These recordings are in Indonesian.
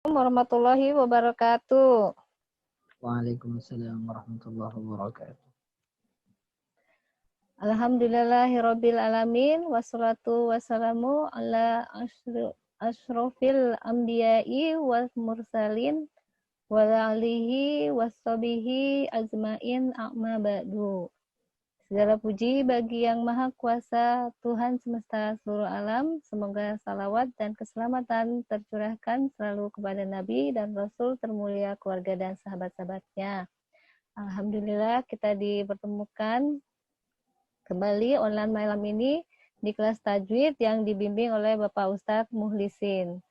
Warahmatullahi wabarakatuh. Waalaikumsalam warahmatullahi wabarakatuh. Alhamdulillahirabbil alamin wassalatu wassalamu ala asyrofil anbiya'i wal mursalin wa alihi washabihi ajmain amma ba'du. Segala puji bagi Yang Maha Kuasa, Tuhan semesta seluruh alam. Semoga salawat dan keselamatan tercurahkan selalu kepada Nabi dan Rasul termulia, keluarga dan sahabat-sahabatnya. Alhamdulillah kita dipertemukan kembali online malam ini di kelas tajwid yang dibimbing oleh Bapak Ustadz Muhlisin.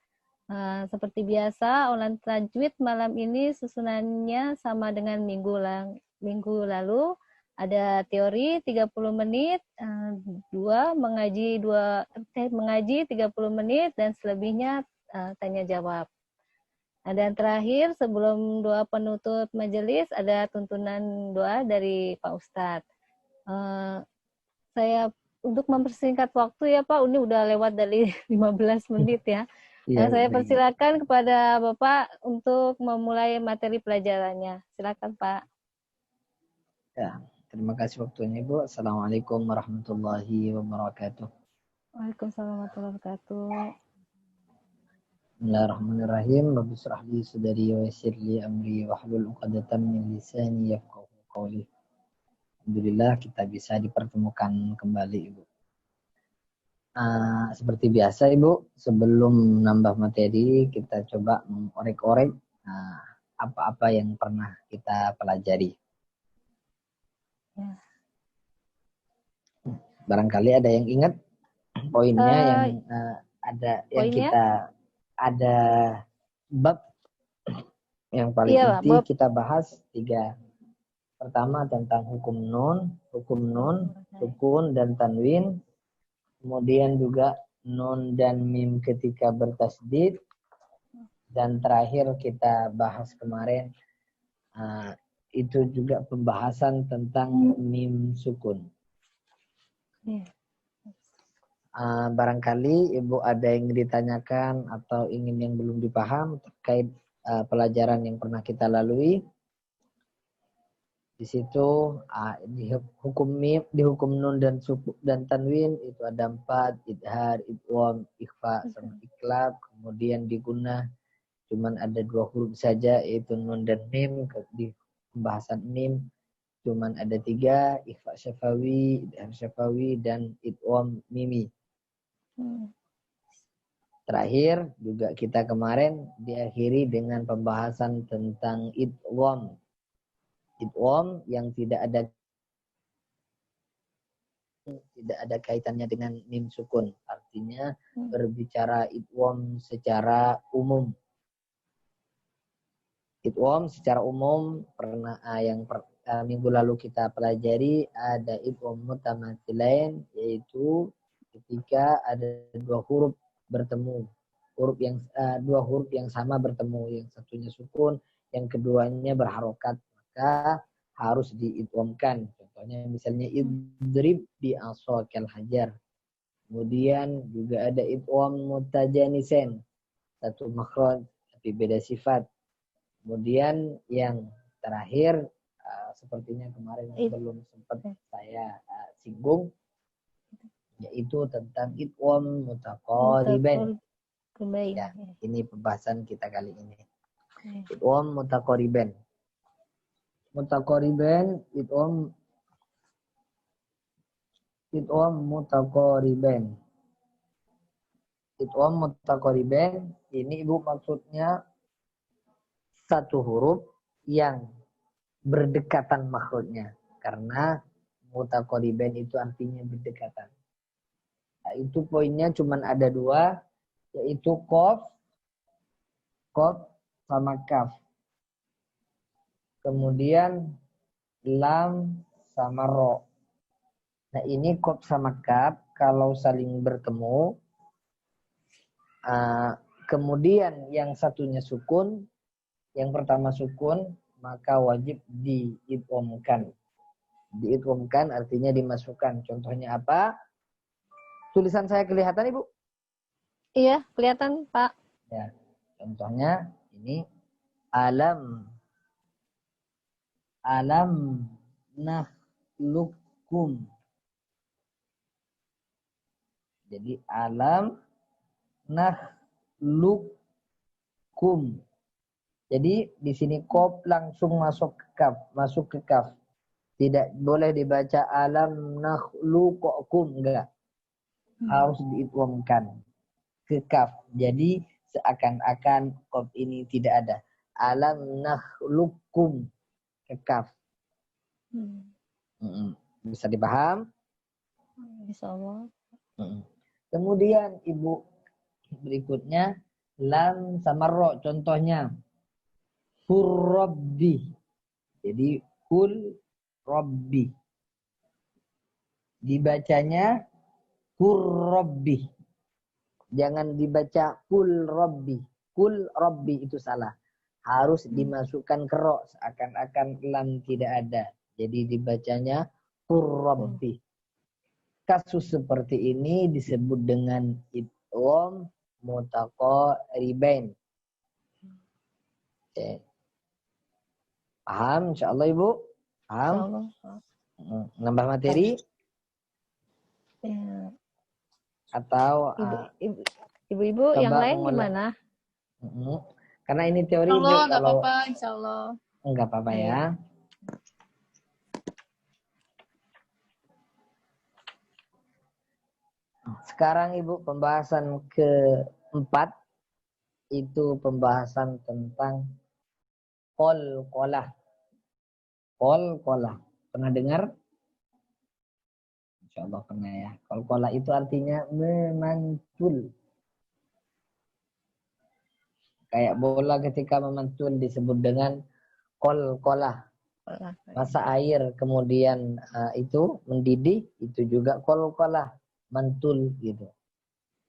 Seperti biasa, online tajwid malam ini susunannya sama dengan minggu lalu. Ada teori 30 menit, mengaji 30 menit, dan selebihnya tanya jawab. Dan terakhir, sebelum doa penutup majelis, ada tuntunan doa dari Pak Ustadz. Saya untuk mempersingkat waktu ya Pak, ini udah lewat dari 15 menit ya. Saya persilakan kepada Bapak untuk memulai materi pelajarannya. Silakan Pak. Ya, terima kasih waktunya Ibu. Assalamualaikum warahmatullahi wabarakatuh. Waalaikumsalam warahmatullahi wabarakatuh. Bismillahirrahmanirrahim. Rabbi shrah li sadri wa yassir li amri wahlul 'uqdatam min lisani yafqahu qawli. Alhamdulillah kita bisa dipertemukan kembali Ibu. Seperti biasa Ibu, sebelum nambah materi kita coba mengorek-orek apa-apa yang pernah kita pelajari. Ya. Barangkali ada yang ingat poinnya yang ada yang poinnya? kita ada bab yang paling inti kita bahas 3. Pertama tentang hukum nun, sukun dan tanwin. Kemudian juga nun dan mim ketika bertasdid. Dan terakhir kita bahas kemarin itu juga pembahasan tentang mim sukun. Barangkali Ibu ada yang ditanyakan atau ingin yang belum dipaham terkait pelajaran yang pernah kita lalui. Di situ di hukum mim, di hukum nun dan sukun dan tanwin itu ada 4, idhar, idgham, ikhfa sama iklab. Kemudian di gunnah cuman ada 2 huruf saja yaitu nun dan mim. Di pembahasan mim cuman ada 3, ikhfa syafawi, idhar syafawi dan idgham mimi. Terakhir juga kita kemarin diakhiri dengan pembahasan tentang idgham. Idgham yang tidak ada kaitannya dengan mim sukun. Artinya berbicara idgham secara umum. Idgham secara umum pernah minggu lalu kita pelajari ada idgham mutamatsilain, yaitu ketika ada 2 huruf bertemu, 2 huruf yang sama bertemu, yang satunya sukun, yang keduanya berharokat, maka harus diidghamkan. Contohnya misalnya idrib bi asakal hajar. Kemudian juga ada idgham mutajanisen, satu makhraj tapi beda sifat. Kemudian yang terakhir sepertinya kemarin belum sempat saya singgung, yaitu tentang idgham mutaqariban. Ya, ini pembahasan kita kali ini. Idgham mutaqariban. Mutaqariban, idgham mutaqariban. Idgham mutaqariban ini Ibu maksudnya satu huruf yang berdekatan makhrajnya. Karena mutaqariban itu artinya berdekatan. Nah, itu poinnya cuma ada 2, yaitu qaf sama kaf. Kemudian lam sama ro. Nah ini qaf sama kaf kalau saling bertemu, kemudian yang satunya sukun, yang pertama sukun, maka wajib diidghamkan. Diidghamkan artinya dimasukkan. Contohnya apa? Tulisan saya kelihatan Ibu? Iya, kelihatan Pak. Ya, contohnya Ini alam nakhluqukum. Jadi alam nakhluqukum. Jadi di sini qaf langsung masuk ke kaf. Tidak boleh dibaca alam nakhluqukum, enggak. Harus diidghamkan ke kaf. Jadi seakan-akan qaf ini tidak ada. Alam nakhluqukum ke kaf. Bisa dipaham? Insyaallah. Kemudian Ibu berikutnya lam sama ro, contohnya Rabbi. Jadi kul Rabbi. Dibacanya Rabbi. Jangan dibaca kul Rabbi. Kul Rabbi itu salah. Harus dimasukkan ke ro, seakan-akan lam tidak ada. Jadi dibacanya Rabbi. Kasus seperti ini disebut dengan idgham mutaqaribain. Oke. Paham insyaallah Ibu? Paham? Insyaallah. Nambah materi? Ya. Atau Ibu-ibu yang lain gimana? Karena ini teori Insyaallah enggak kalau apa-apa, insyaallah. Enggak apa-apa ya. Sekarang Ibu pembahasan keempat itu pembahasan tentang qalqalah. Qalqalah. Pernah dengar? Insyaallah pernah ya. Qalqalah itu artinya memantul. Kayak bola ketika memantul disebut dengan qalqalah. Masa air kemudian itu mendidih, itu juga qalqalah, mantul gitu.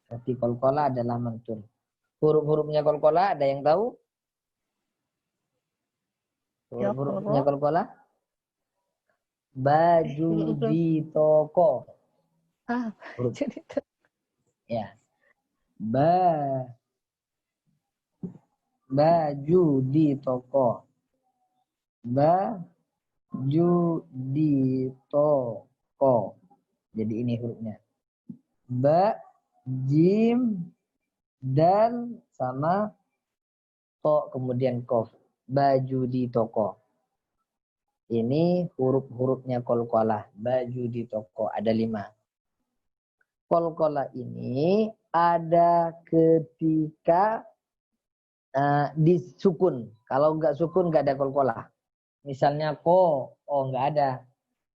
Berarti qalqalah adalah mantul. Huruf-hurufnya qalqalah ada yang tahu? Huruf-hurufnya qalqalah? Baju di toko. Baju di toko. Ya. Baju di toko. Baju di toko. Jadi ini hurufnya. Ba, jim, dal, sama to, kemudian kof. Baju di toko. Ini huruf-hurufnya qalqalah. Baju di toko. Ada 5. Qalqalah ini ada ketika disukun. Kalau enggak sukun enggak ada qalqalah. Misalnya ko, enggak ada.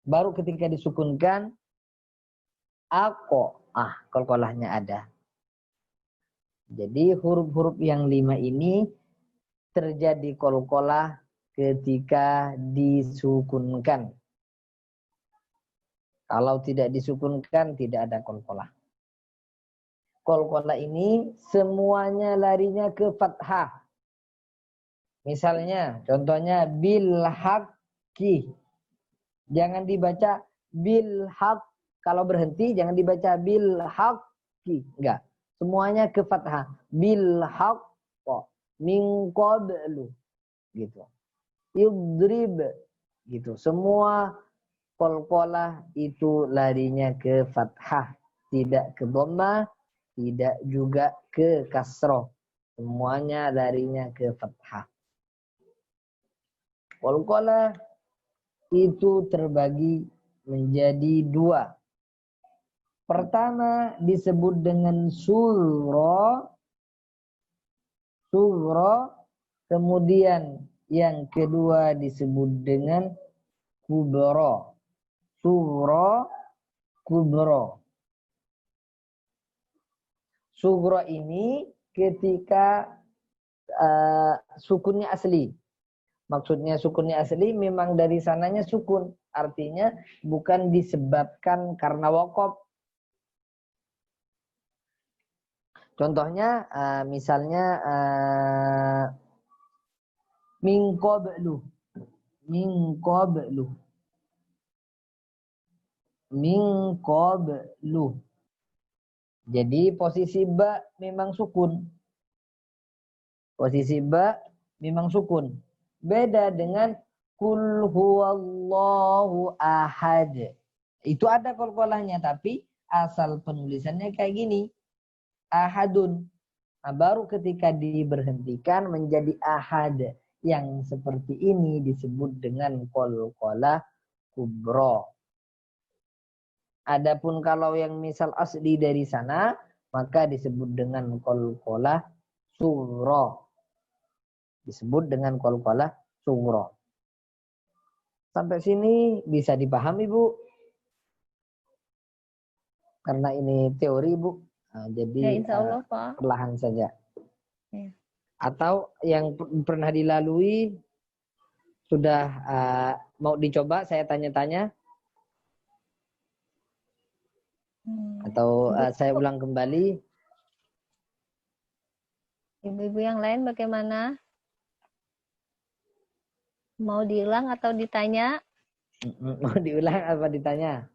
Baru ketika disukunkan ako, qalqalahnya ada. Jadi huruf-huruf yang 5 ini terjadi qalqalah ketika disukunkan. Kalau tidak disukunkan tidak ada qalqalah. Qalqalah ini semuanya larinya ke fathah. Misalnya, contohnya bil haqqi. Jangan dibaca bil haqq. Kalau berhenti jangan dibaca bil haqqi. Enggak. Semuanya ke fathah. Bil haqq. Min qablu. Gitu. Yudrib. Gitu. Semua qalqalah itu larinya ke fathah. Tidak ke dhammah. Tidak juga ke kasroh. Semuanya larinya ke fathah. Qalqalah itu terbagi menjadi 2. Pertama disebut dengan sughra. Kemudian yang kedua disebut dengan kubra. Sughra, kubra. Sughra ini ketika sukunnya asli. Maksudnya sukunnya asli memang dari sananya sukun. Artinya bukan disebabkan karena waqaf. Contohnya misalnya min qablu. Min qablu. Min qablu. Jadi posisi ba memang sukun. Posisi ba memang sukun. Beda dengan kul huwallahu ahad. Itu ada qalqalahnya tapi asal penulisannya kayak gini. Ahadun. Nah, baru ketika diberhentikan menjadi ahad. Yang seperti ini disebut dengan qalqalah kubro. Adapun kalau yang misal asli dari sana, maka disebut dengan qalqalah sugro. Disebut dengan qalqalah sugro. Sampai sini bisa dipahami, Bu? Karena ini teori, Bu. Nah, jadi Ya, insya Allah, Pak. perlahan saja. Ya. Atau yang pernah dilalui sudah mau dicoba saya tanya-tanya atau saya ulang kembali. Ibu-ibu yang lain bagaimana? Mau diulang atau ditanya? Mau diulang apa ditanya?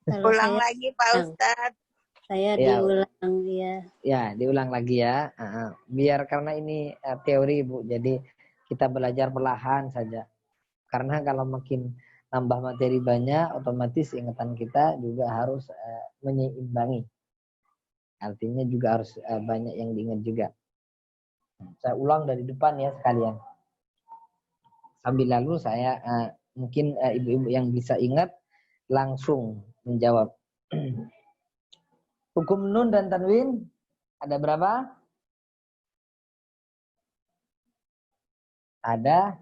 Kalau ulang lagi Pak Ustadz. Saya ya, diulang ya. Ya, diulang lagi ya. Biar karena ini teori, Bu. Jadi kita belajar perlahan saja. Karena kalau makin nambah materi banyak, otomatis ingatan kita juga harus menyeimbangi. Artinya juga harus banyak yang diingat juga. Saya ulang dari depan ya sekalian. Sambil lalu saya mungkin ibu-ibu yang bisa ingat langsung menjawab. Hukum nun dan tanwin ada berapa? Ada.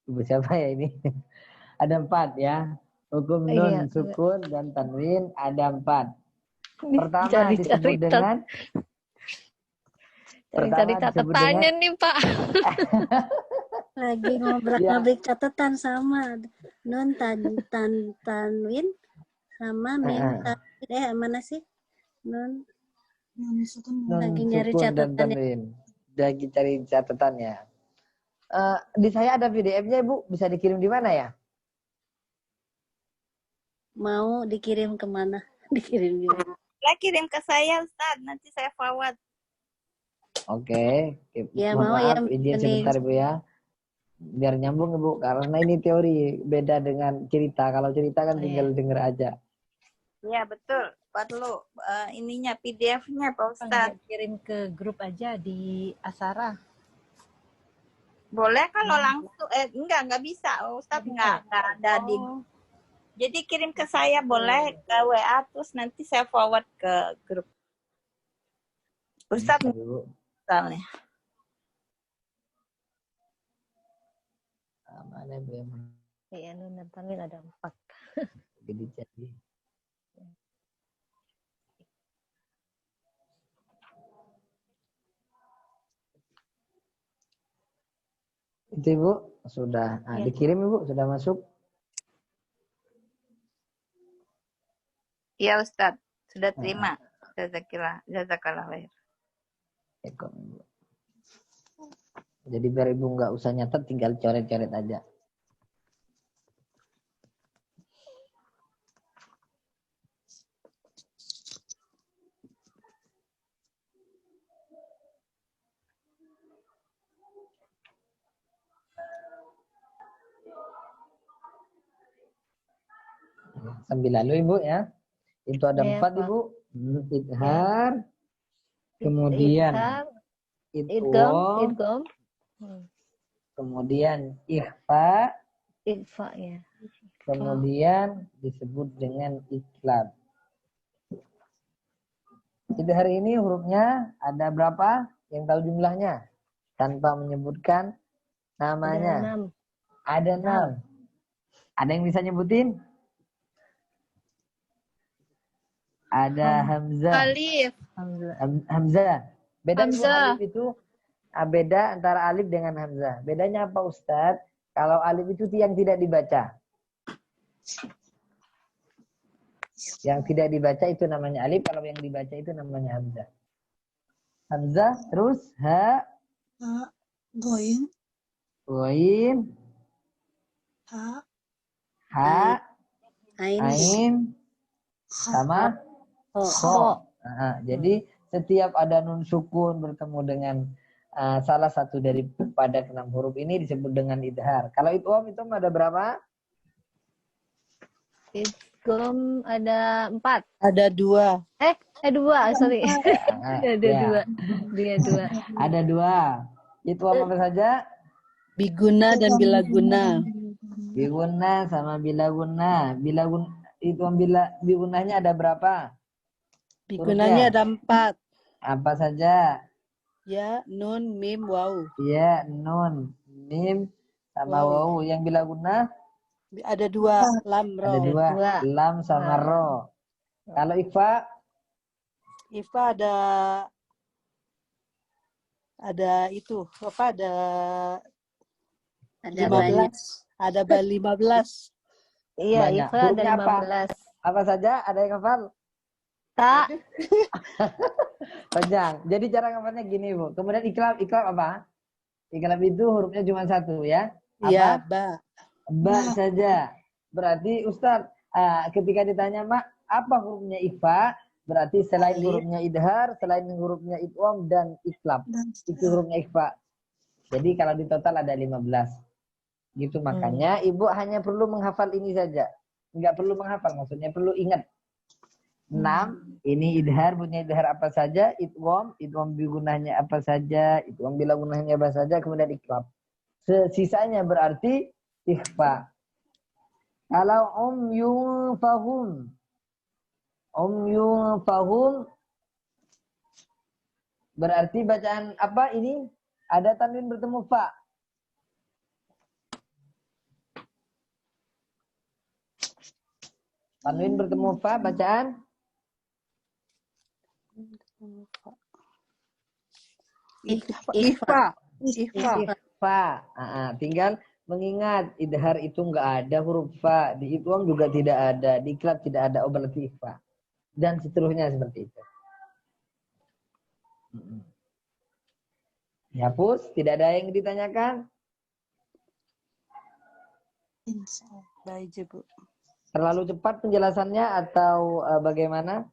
Ibu siapa ya ini? Ada 4 ya. Hukum nun, sukun, dan tanwin ada 4. Pertama disebut dengan cari catatannya nih, Pak. Lagi ngobrol-ngobrol catatan sama nun tanwin sama mim mana sih? Nun sukun, lagi nyari catatannya. Lagi cari catatannya. Di saya ada PDF-nya, Ibu. Bisa dikirim di mana ya? Mau dikirim kemana? Dikirim juga. Kirim ke saya, Ustaz. Nanti saya forward. Oke. Ya, mohon mau maaf, ya, izin sebentar, Ibu ya. Biar nyambung, Ibu. Karena ini teori. Beda dengan cerita. Kalau cerita kan tinggal denger aja. Iya, betul. Perlu ininya PDF-nya, Pak Ustaz. Kirim ke grup aja di Asara. Boleh kalau langsung enggak bisa. Ustaz enggak ada di. Jadi kirim ke saya boleh ke WA terus nanti saya forward ke grup. Ustaz misalnya. Mana Bu yang Iya, nun dan tanwin ada 4. jadi. Itu Ibu sudah dikirim, Ibu sudah masuk. Iya Ustaz, sudah terima. Jazakallah khair. Jadi biar Ibu nggak usah nyatet, tinggal coret-coret aja. Sambil lalu Ibu ya. Itu ada 4 Ibu. Idhar. Kemudian idgham. Kemudian ikhfa. Ikhfa ya. Kemudian disebut dengan iklab. Jadi hari ini hurufnya ada berapa? Yang tahu jumlahnya? Tanpa menyebutkan namanya. Ada 6. Ada yang bisa nyebutin? Ada Hamzah. Alif. Hamzah. Beda Hamzah. Alif itu beda antara alif dengan Hamzah. Bedanya apa Ustadz? Kalau alif itu yang tidak dibaca. Yang tidak dibaca itu namanya alif. Kalau yang dibaca itu namanya Hamzah. Hamzah. Terus ha. Goin. Goin. Ha. Ain. Sama. Kho. Jadi setiap ada nun sukun bertemu dengan salah satu daripada 6 huruf ini disebut dengan idhar. Kalau idgham itu ada berapa? Idgham ada 4. Ada 2. 2, sorry. Ada Ya. 2. Dia 2. Ada 2. Idgham apa saja? Biguna dan bilaguna. Biguna sama bilaguna. Bigunanya ada berapa? Bigunanya ada 4. Apa saja? Ya, nun, mim, waw. Ya, nun, mim, sama waw. Yang bilaguna? Ada 2, lam, ro. Ada 2. Lam sama ro. Kalau ikhfa? Ikhfa ada itu, apa ada 15. Ada 15. Iya, Banyak. ikhfa ada Hurufnya 15. Apa saja? Ada yang hafal? Ta. Panjang. Jadi cara ngapalnya gini, Bu. Kemudian iklab apa? Iklab itu hurufnya cuma 1 ya. Iya, Apa? Ba saja. Berarti Ustaz, ketika ditanya, Mak, apa hurufnya ikhfa? Berarti selain hurufnya idhar, selain hurufnya idgham dan iklab. Itu hurufnya ikhfa. Jadi kalau di total ada 15. Gitu makanya Ibu hanya perlu menghafal ini saja. Enggak perlu menghafal, maksudnya perlu ingat. 6, ini idhar, punya idhar apa saja, idgham bigunahnya apa saja, idgham bila gunahnya apa saja, kemudian iklab. Sisanya berarti ikhfa. Kalau fahum berarti bacaan apa ini? Ada tanwin bertemu fa. Tanwin bertemu fa bacaan? Ikhfa. Tinggal mengingat idhar itu enggak ada huruf fa, di idgham juga tidak ada, di iklab tidak ada, berarti ikhfa. Dan seterusnya seperti itu. Dihapus, tidak ada yang ditanyakan? Baik, Bu. Terlalu cepat penjelasannya atau bagaimana?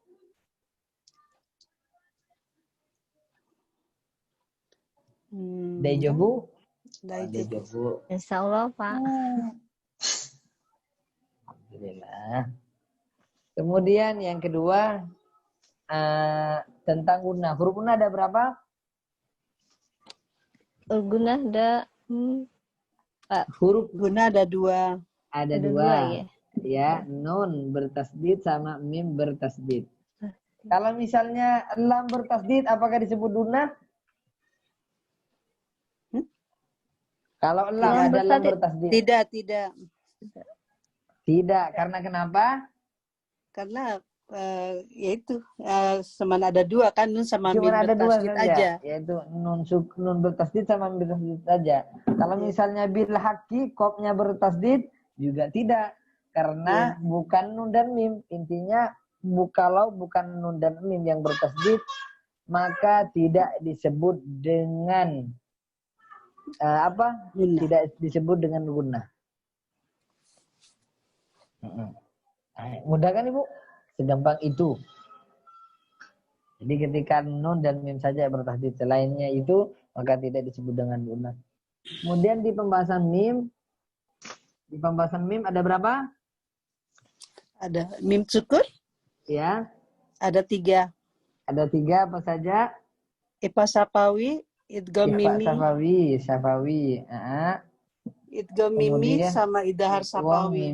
Dejobu? Dejobu. Insya Allah, Pak. Alhamdulillah. Kemudian yang kedua tentang guna. Huruf guna ada berapa? Guna ada huruf guna ada 2. Ada 2 ya. Nun bertasdid sama mim bertasdid. Kalau misalnya lam bertasdid, apakah disebut guna? Kalau lam ada lam bertasdid. Tidak. Karena kenapa? Karena yaitu seman ada 2 kan, nun sama mim bertasdid aja. Yaitu nun bertasdid sama mim bertasdid saja. Kalau misalnya bil haqi qafnya bertasdid juga tidak, karena bukan nun dan mim. Intinya kalau bukan nun dan mim yang bertasdid, maka tidak disebut dengan tidak disebut dengan gunnah. Mudah kan Ibu? Segampang itu. Jadi ketika nun dan mim saja bertasdid, selainnya itu maka tidak disebut dengan gunnah. Kemudian di pembahasan mim ada berapa? Ada mim sukun? Ya. Ada 3. Ada 3 apa saja? Ikhfa Safawi, idgham mimi. Safawi. Idgham mimi sama idhar Safawi.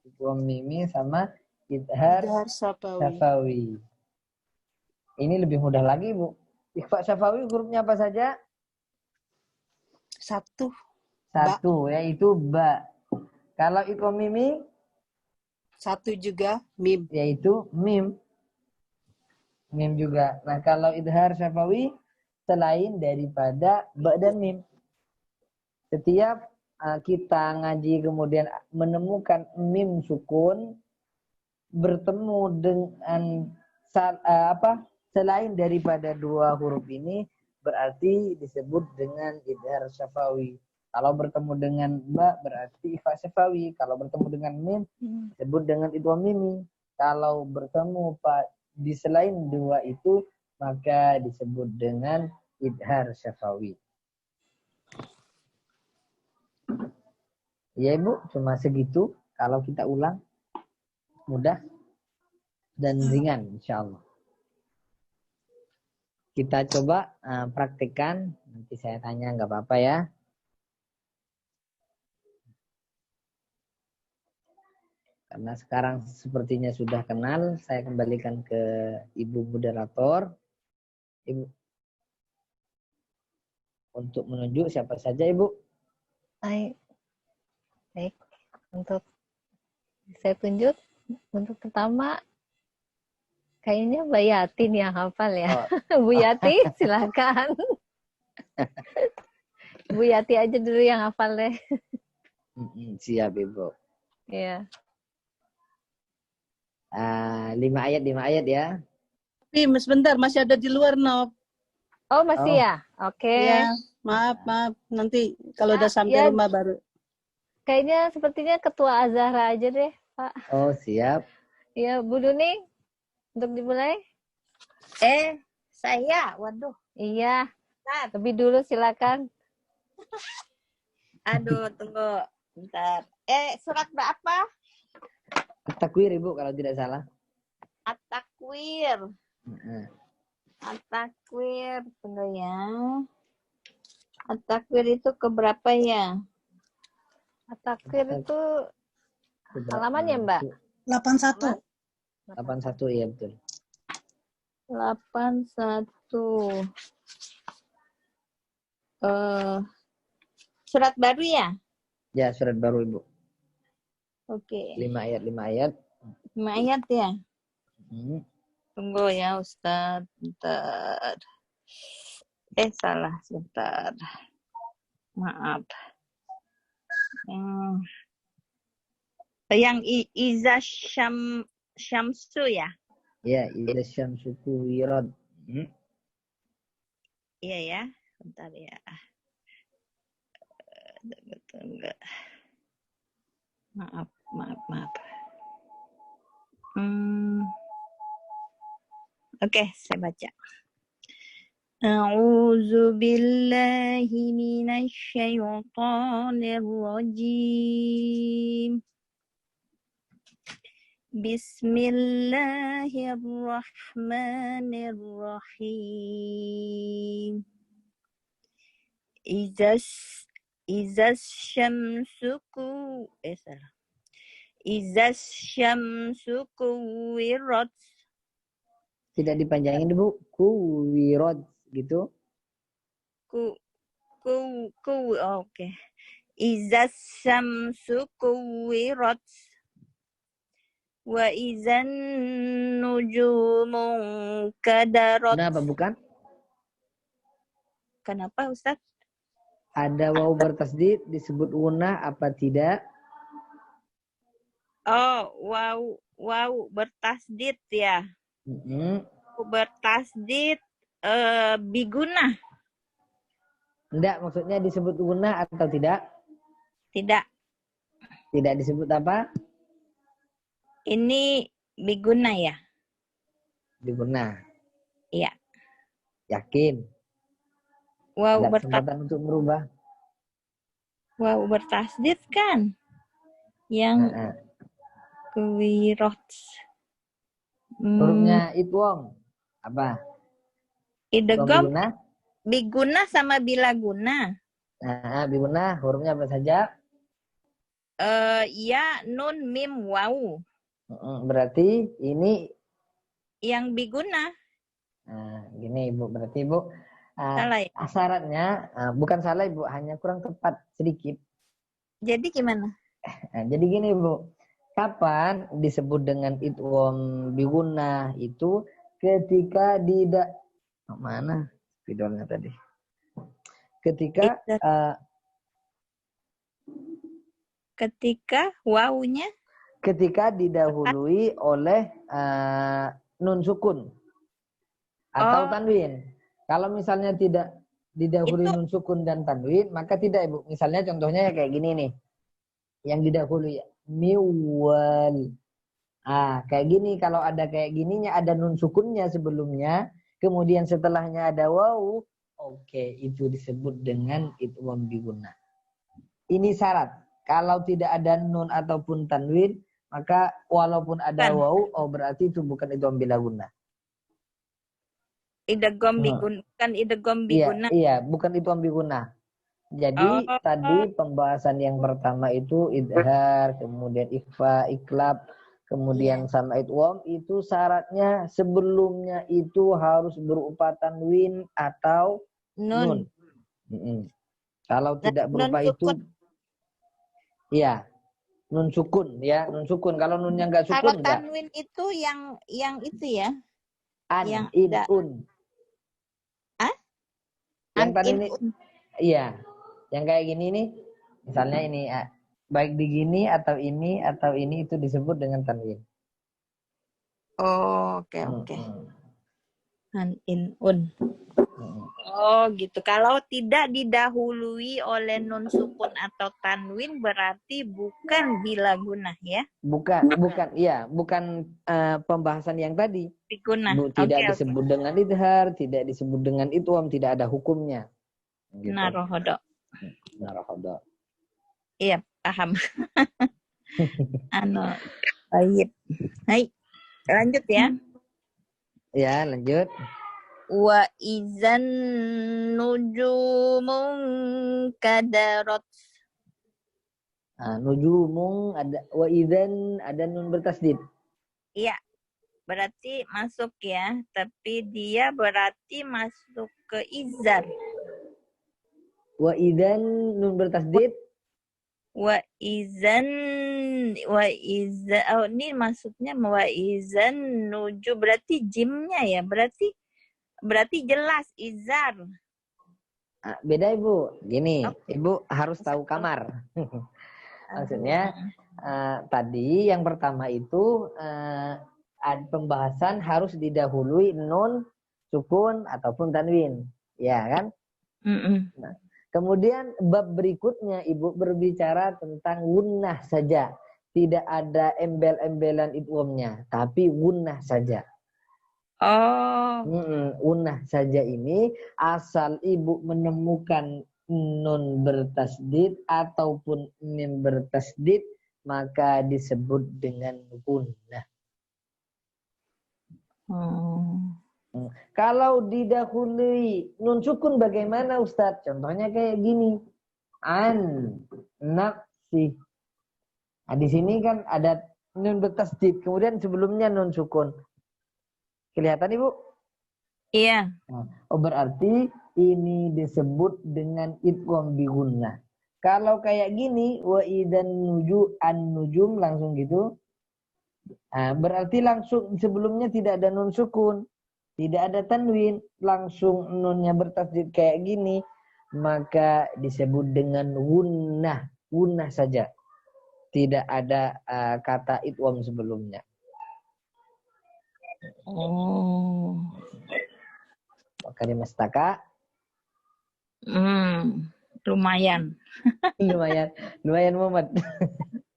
Idgham mimi sama idhar Safawi. Ini lebih mudah lagi, Bu. Ikhfa Safawi hurufnya apa saja? 1, yaitu ba. Kalau idgham mimi? 1 juga, mim. Yaitu mim. Mim juga. Nah, kalau idhar Safawi selain daripada ba dan mim. Setiap kita ngaji kemudian menemukan mim sukun bertemu dengan selain daripada 2 huruf ini, berarti disebut dengan idhar Safawi. Kalau bertemu dengan ba berarti ikhfa Safawi. Kalau bertemu dengan mim disebut dengan idgham mimi. Kalau bertemu di selain dua itu maka disebut dengan idhar syafawi. Ya Ibu, cuma segitu. Kalau kita ulang, mudah dan ringan insya Allah. Kita coba praktikkan. Nanti saya tanya, nggak apa-apa ya. Karena sekarang sepertinya sudah kenal, saya kembalikan ke Ibu moderator. Ibu, untuk menunjuk siapa saja Ibu? Baik. Untuk saya tunjuk, untuk pertama kayaknya Mbak Yati nih yang hafal ya. Bu Yati, silakan. Bu Yati aja dulu yang hafal deh. Siap Ibu. Iya. 5 ayat ya. Tapi sebentar, masih ada di luar, Nop. Oh, masih ya? Oke. Ya, maaf. Nanti kalau udah sampai rumah baru. Kayaknya sepertinya Ketua Azahra aja deh, Pak. Oh, siap. Ya, Bu Duni, untuk dimulai. Saya, waduh. Iya, lebih dulu silakan. Aduh, tunggu. Bentar. Surat berapa? At-Takwir Ibu kalau tidak salah. At-Takwir. At-Takwir. Tunggu ya. At-Takwir itu keberapa ya? At-Takwir itu halamannya, Mbak? 81. 81 ya betul. 81. Surat baru ya? Ya, surat baru Ibu. Oke. 5 ayat. 5 ayat ya? Tunggu ya Ustaz. Bentar. Salah. Sebentar. Maaf. Yang Iza Syamsu ya? Ya, Iza Syamsu Kuwirat. Iya ya. Bentar ya. Tunggu. Maaf. Oke, saya baca. A'udzu billahi minasy syaithanir rajim. Bismillahirrahmanirrahim. Izas syamsu kuwirat. Tidak dipanjangin Bu. Kuwirat gitu. Oke. Izas syamsu kuwirat. Wa izan nujumu kadarat. Kenapa bukan? Kenapa Ustaz? Ada waw bertasdid disebut guna apa tidak? Oh, wow bertasdid ya. Bertasdid biguna. Enggak, maksudnya disebut guna atau tidak? Tidak. Tidak disebut apa? Ini biguna ya? Biguna. Iya. Yakin? Wow, kesempatan untuk merubah. Wow, bertasdid kan? Yang kuwirat. Hurufnya itwong. Apa? Idgham biguna sama bilaguna. Biguna hurufnya apa saja? Ya, nun, mim, waw. Berarti ini yang biguna. Gini Ibu, berarti Ibu salah ya? Syaratnya bukan salah Ibu, hanya kurang tepat sedikit. Jadi gimana? Jadi gini Ibu, kapan disebut dengan idgham biguna itu ketika mana spidolnya tadi? Ketika wawunya? Ketika didahului oleh nun sukun atau tanwin. Kalau misalnya tidak didahului nun sukun dan tanwin, maka tidak Ibu. Misalnya contohnya kayak gini nih. Yang didahului miwal. Kayak gini, kalau ada kayak gininya, ada nun sukunnya sebelumnya, kemudian setelahnya ada wawu, oke, itu disebut dengan idgham bi gunnah. Ini syarat. Kalau tidak ada nun ataupun tanwin, maka walaupun ada wawu, berarti itu bukan idgham bila gunnah. Idgham bi gunnah, bukan idgham bi gunnah. Iya, bukan idgham bi gunnah. Jadi tadi pembahasan yang pertama itu idhar, kemudian ikhfa, iklab, kemudian sama idgham, itu syaratnya sebelumnya itu harus berupa tanwin atau nun. Kalau tidak berupa itu, iya, nun sukun ya, nun sukun. Kalau nunnya enggak sukun, kalau tanwin itu yang itu ya, yang un. Yang tanwin iya. Yang kayak gini nih, misalnya ini, baik di gini atau ini itu disebut dengan tanwin. Oke. An, in, un. Oh gitu. Kalau tidak didahului oleh nun sukun atau tanwin berarti bukan bila gunnah ya? Bukan, pembahasan yang tadi. Tidak disebut dengan idhar, tidak disebut dengan idgham, tidak ada hukumnya. Gitu. Narohodo. Iya, paham. Baik. Hai. Lanjut ya. Ya, lanjut. Wa izan nujumun kadarot. Nujumun ada, wa idzan ada nun bertasdid. Iya. Berarti masuk ya, tapi dia berarti masuk ke izar. Wa idzan nun bertasdid. Wa izan ini maksudnya wa izan nuju berarti jimnya ya, berarti jelas izar. Beda Ibu. Gini, Ibu harus tahu kamar. Maksudnya tadi yang pertama itu pembahasan harus didahului nun, sukun ataupun tanwin, ya kan? Nah, kemudian bab berikutnya Ibu berbicara tentang gunnah saja, tidak ada embel-embelan idghamnya, tapi gunnah saja. Gunnah saja ini asal Ibu menemukan nun bertasdid ataupun mim bertasdid maka disebut dengan gunnah. Kalau didahului nun sukun bagaimana Ustadz? Contohnya kayak gini. An nafsi. Nah, di sini kan ada nun bertasdid, kemudian sebelumnya nun sukun. Kelihatan Ibu? Iya. Berarti ini disebut dengan idgham bi gunnah. Kalau kayak gini wa idan nuju an nujum langsung gitu. Berarti langsung sebelumnya tidak ada nun sukun, tidak ada tanwin, langsung nunnya bertasdid kayak gini, maka disebut dengan gunnah saja. Tidak ada kata idgham sebelumnya. Kalimat staka. Lumayan. lumayan Muhammad.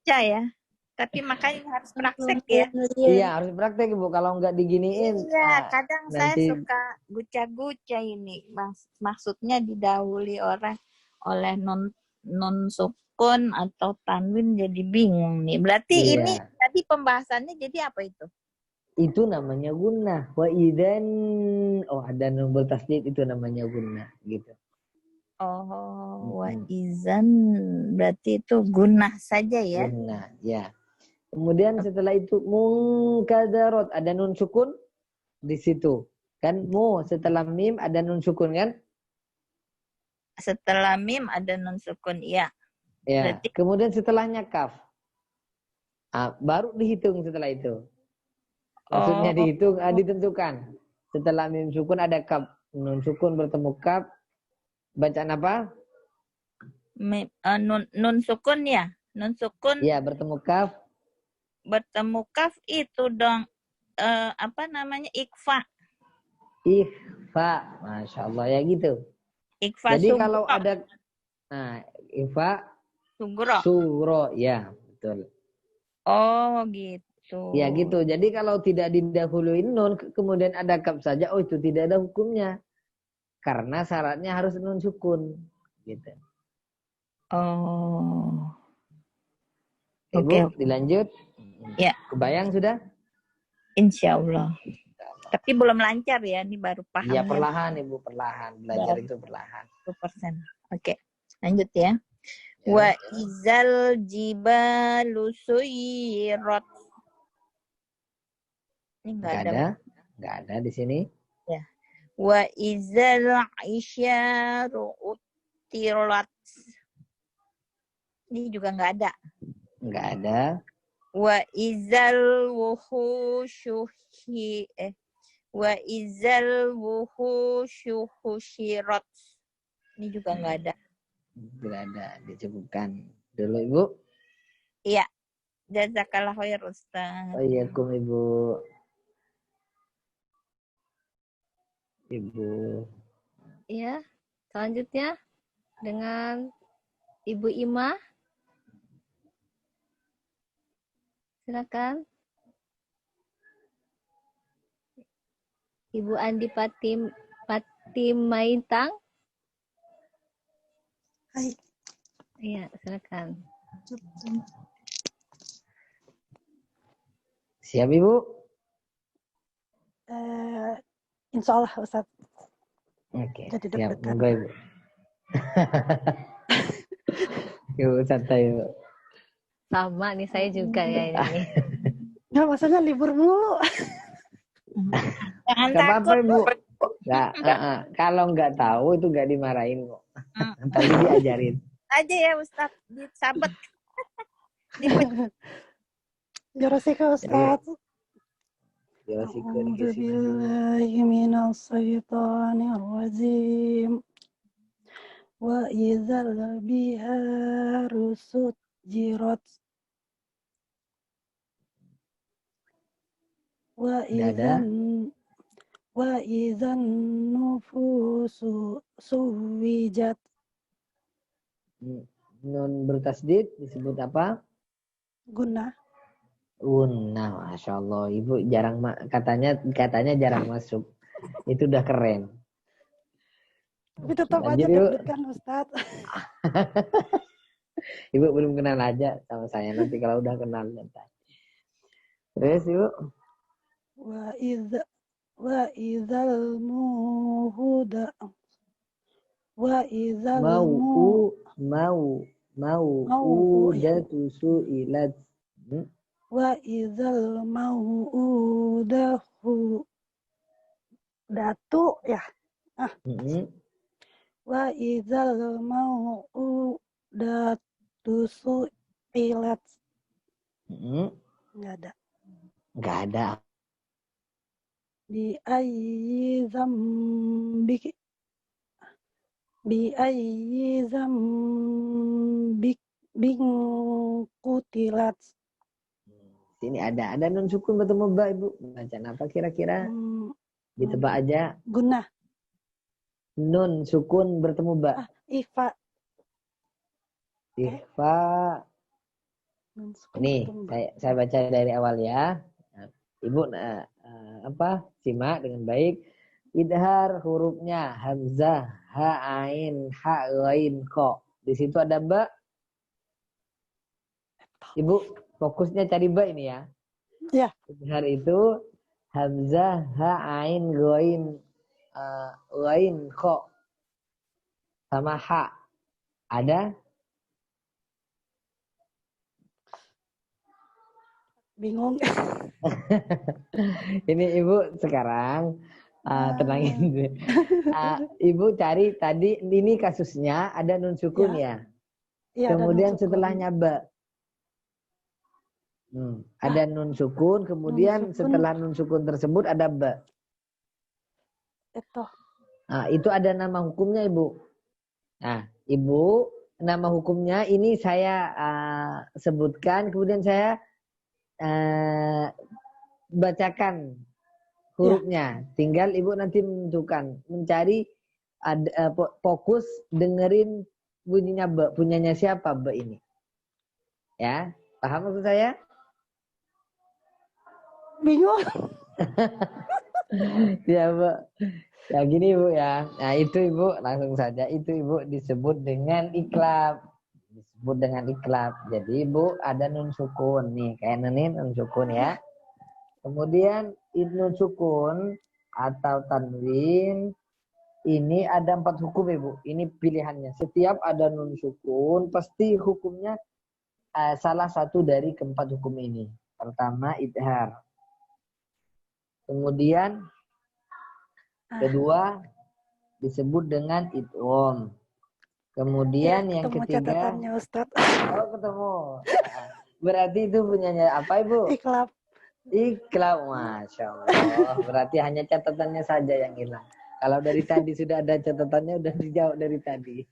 Ya. Tapi makanya harus praktek ya. Iya, harus praktek Ibu. Kalau nggak diginiin. Iya, kadang nanti... saya suka guca-guca ini. Maksudnya didahului oleh non sukun atau tanwin jadi bingung nih. Berarti ini tadi pembahasannya jadi apa itu? Itu namanya gunnah. Wa idzan ada nun bertasdid itu namanya gunnah gitu. Wa izan berarti itu gunnah saja ya. Gunnah, ya. Kemudian setelah itu munkadarot ada nun sukun di situ. Kan setelah mim ada nun sukun kan? Setelah mim ada nun sukun, iya. Ya. Berarti... Kemudian setelahnya kaf. Baru dihitung setelah itu. Maksudnya dihitung, ditentukan. Setelah mim sukun ada kaf. Nun sukun bertemu kaf. Bacaan apa? Nun sukun ya? Nun sukun. Ya, bertemu kaf. Bertemu kaf itu dong. Ikhfa. Ikhfa. Masya Allah ya gitu. Ikhfa jadi sugro. Kalau ada ikhfa sugro. Sugro, ya betul. Gitu. gitu. Ya gitu. Jadi kalau tidak didahului nun, kemudian ada kaf saja, oh itu tidak ada hukumnya. Karena syaratnya harus nun sukun. Gitu. Oh. Ibu, Oke. dilanjut. Ya. Kebayang sudah? Insya Allah. Tapi belum lancar ya, ini baru Iya pahamnya. perlahan Ibu, perlahan. Belajar itu perlahan. 1%. Oke, lanjut ya. Ya. Wa izal jibalu suyirat. Ini enggak ada. Enggak ada di sini. Ya. Wa izal isyaru utirat. Ini juga enggak ada. Enggak ada. Wa izal wa izal wuhushirat. Ini juga enggak ada. Tidak ada, disebutkan dulu Ibu. Iya. Jazakallah khair Ustaz. Waalaikumsalam Ibu. Ibu. Ya, selanjutnya dengan Ibu Ima. Silakan. Ibu Andi Patimaintang. Hai. Iya, silakan. Siap Ibu? Insya Allah Ustaz. Oke, Jadi siap. deg-degan. Monggo Ibu. Ibu santai Ibu. Sama nih saya juga ya ini. Nggak, maksudnya libur mulu. Jangan Gak apa-apa takut. Ibu. Kalau nggak tahu itu nggak dimarahin kok. Tapi diajarin. Aja ya Ustaz, disabet. Jarosika Ustaz. Ya, A'udzu billahi minas syaitonir rajim. Wa idzal biharu sujjirat. Wa idzan nufusu suwijat. Nun bertasdid disebut apa? Gunnah. Nah, Masya Allah. Ibu jarang katanya jarang masuk. Itu udah keren. Tapi tetap Lanjut, aja Ibu. deg-degan Ustaz. Ibu belum kenal aja sama saya. Nanti kalau udah kenal nanti. Terus Ibu. Wa idzal muhuda. Wa idzal mau'udatu su'ilat. Wa idzal mau'udahu datu ya. Wa idzal mau'udatu su'ilat. Enggak ada. Enggak ada. Bi ayyi zambik bing kutilat. Sini ada nun sukun bertemu ba Ibu. Bacaan apa kira-kira? Ditebak aja. Gunnah. Nun sukun bertemu ba. Ikhfa. Nih, saya baca dari awal ya. Ibu simak dengan baik. Idhar hurufnya hamzah, ha ain, ha ghain, kha. Di situ ada ba. Ibu fokusnya cari ba ini ya. Ya. Idhar itu hamzah, ha ain, ghain, kha. Sama ha. Ada? Bingung. Ini Ibu sekarang tenangin. Ibu cari tadi ini kasusnya ada nun sukun ya. Kemudian setelahnya ba. Ada nun sukun, kemudian setelah nun sukun tersebut ada ba. Itu ada nama hukumnya Ibu. Nah, Ibu nama hukumnya ini saya sebutkan, kemudian saya bacakan hurufnya. Tinggal Ibu nanti menentukan, mencari fokus dengerin bunyinya ba, punyanya siapa ba ini. Ya, paham maksud saya? Bingung. Ya, Bu. Ya gini, Bu ya. Nah, itu Ibu langsung saja itu Ibu disebut dengan iklab. Disebut dengan iklab. Jadi Ibu ada nun sukun nih, kayak ini nun sukun ya. Kemudian nun sukun atau tanwin ini ada 4 hukum Ibu. Ini pilihannya. Setiap ada nun sukun pasti hukumnya salah satu dari keempat hukum ini. Pertama idhar. Kemudian kedua disebut dengan idgham. Kemudian Ya, yang ketemu ketiga, catatannya Ustaz. oh ketemu. Berarti itu punyanya apa Ibu? Iklab. Iklab, Masya Allah. Berarti hanya catatannya saja yang hilang. Kalau dari tadi sudah ada catatannya, udah dijawab dari tadi.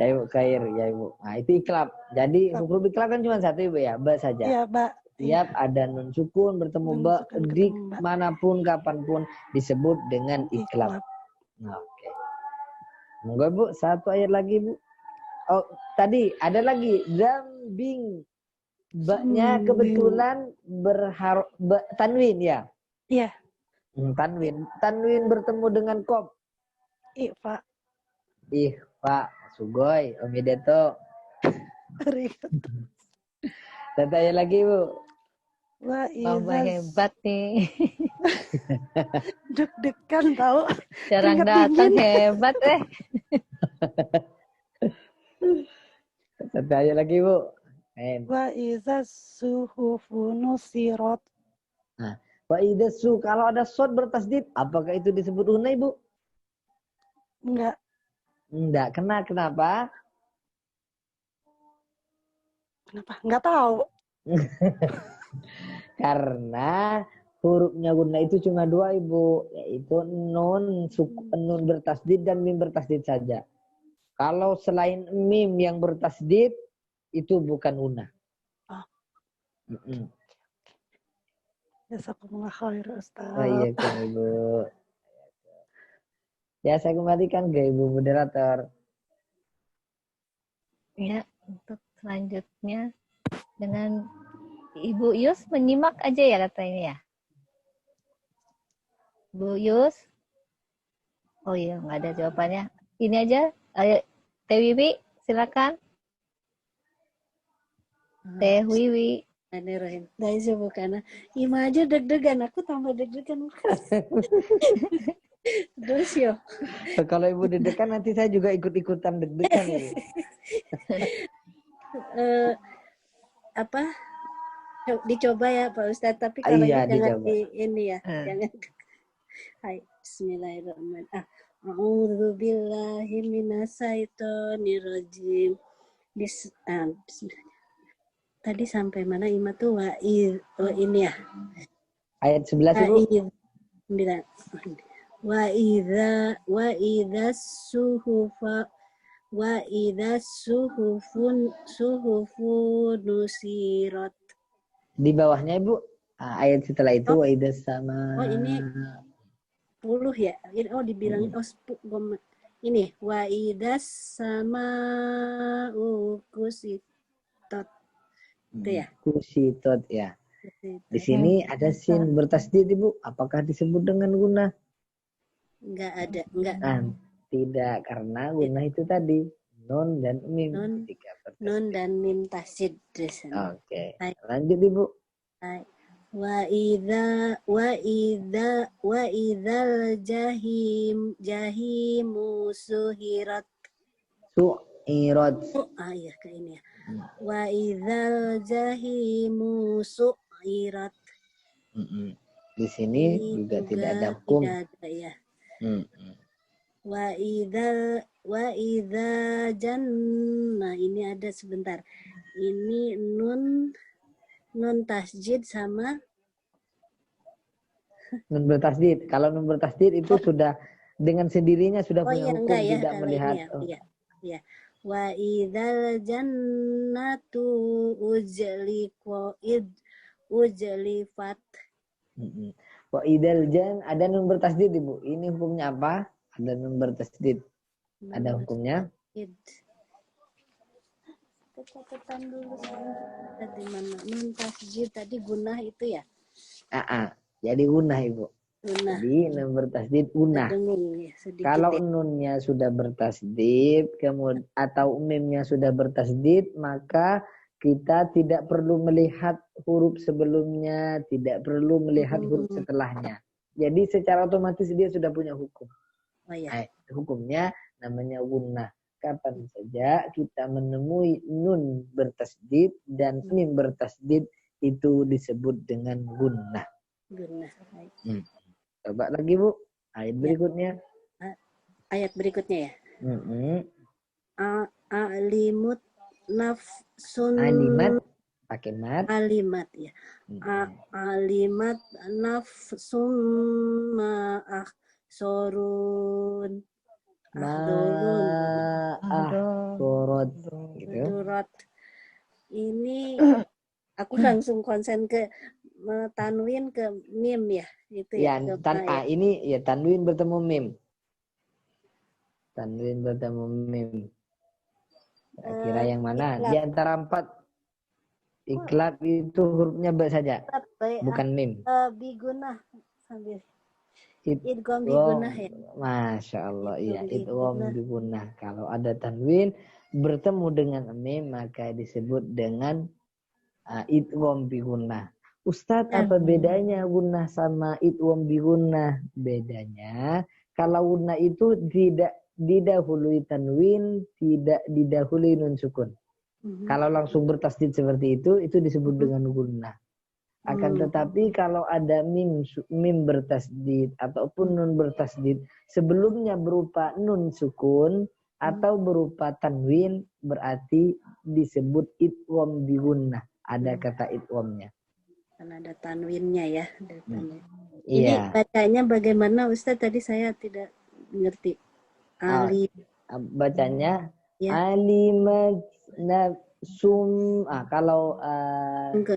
Ya Ibu, khair ya Ibu. Nah itu iklab. Jadi huruf iklab kan cuma satu Ibu ya, ba saja. Iya, Mbak. Setiap ada nun sukun bertemu Nun ba sukun di ketemu ba. manapun kapanpun disebut dengan iklab. Iklab. Nah, oke. Monggo Bu, satu ayat lagi Bu. Oh, tadi ada lagi zambing. Ba-nya kebetulan tanwin ya. Iya. Tanwin. Tanwin bertemu dengan qaf. Ifa. Pak sugoi, Om Deto. Satu ayat lagi Bu. Wa Mama hebat nih. deg-degan tahu. Jarang Keringat datang dingin. hebat Satu ayat lagi Bu. Wa iza suhufu nusirat. Nah, wa idasu kalau ada sod bertasdid, apakah itu disebut unai Bu? Enggak. Enggak, kenapa? Kenapa? Enggak tahu. Karena hurufnya guna itu cuma 2 Ibu, yaitu nun bertasdid dan mim bertasdid saja. Kalau selain mim yang bertasdid itu bukan guna. Jazakumullah khair Ustaz. Oh iya kan Ibu. Ya saya kembalikan ke Ibu moderator. Ya, untuk selanjutnya dengan Ibu Yus menyimak aja ya katanya ya. Bu Yus. Oh iya, nggak ada jawabannya. Ini aja, ayo Teh Wiwi, silakan. Teh Wiwi. Bismillahirrahmanirrahim. Daijoubu kana. Ima aja deg-degan, aku tambah deg-degan. Dosyo. Kalau Ibu deg-degan nanti saya juga ikut-ikutan deg-degan Ibu. Apa? Dicoba ya Pak Ustadz, tapi kalau Iya, ini jangan dicoba. di ini ya. Jangan. Hai, bismillahirrahmanirrahim. A'udzu billahi minasyaitonir rajim. Bismillah. Tadi sampai mana Ima tuh ini ya. Ayat 11 Ibu. Wa idza suhufun nusirat. Di bawahnya Ibu. Ayat setelah itu wa idza sama. Oh ini 10 ya. Oh dibilangin ini wa idza sama kusitat. Itu ya. Kusitot ya. Di sini ada sin bertasdid Ibu. Apakah disebut dengan guna? Enggak ada, enggak. Tidak, karena guna itu tadi nun dan mim. Nun dan mim tasdid. Oke. Lanjut Ibu. Wa idzal jahimu suhirat. Su'irat. Iya ke ini ya. Wa idzal jahimu su'irat. Di sini juga tidak ada hukum. Tidak ada ya. Wa idza jannah, ini ada sebentar. Ini nun tasjid sama nun bertasdid. Kalau nun bertasdid itu sudah dengan sendirinya sudah punya hukum, tidak melihat. Ya. Wa idzal jannatu ujlifat. Wa idzal jan ada nun bertasdid Ibu. Ini hukumnya apa? Ada nun bertasdid. Ada hukumnya? Catatan dulu tadi mana nun tasjid tadi gunah itu ya. Jadi gunnah Ibu. Gunnah. Jadi nun bertasdid gunnah. Terdengung ya sedikit. Kalau Ya. nunnya sudah bertasdid atau mimnya sudah bertasdid, maka kita tidak perlu melihat huruf sebelumnya, tidak perlu melihat huruf setelahnya. Jadi secara otomatis dia sudah punya hukum. Oh, ya. Hukumnya namanya gunnah. Kapan saja kita menemui nun bertasdid dan mim bertasdid, itu disebut dengan gunnah. Gunnah. Coba lagi Bu, ayat berikutnya. Ayat berikutnya ya. Alimut nafsun. Alimat pakai mat. Alimat ya. Alimat nafsum ma'ah sorun. Ma'ahdorat gitu. Ini aku langsung konsen ke tanwin ke mim ya, itu ya. Ini ya tanwin bertemu mim. Tanwin bertemu mim. Kira yang mana? Iklab. Di antara 4 iklab itu hurufnya ba saja, bukan mim. Bigunah sambil. Idgham bigunah ya. Masya Allah, iya idgham bigunah. Kalau ada tanwin bertemu dengan mim maka disebut dengan idgham bigunah. Ustadz, apa bedanya gunnah sama idgham bigunnah? Bedanya kalau gunnah itu tidak didahului tanwin, tidak didahului nun sukun. Kalau langsung bertasdid seperti itu disebut dengan gunnah. Akan tetapi kalau ada mim bertasdid ataupun nun bertasdid, sebelumnya berupa nun sukun atau berupa tanwin, berarti disebut idgham bigunnah. Ada kata idghamnya. Karena ada tanwinnya ya. Ini bacanya bagaimana Ustaz? Tadi saya tidak ngerti. Bacanya alimat nafsum. Kalau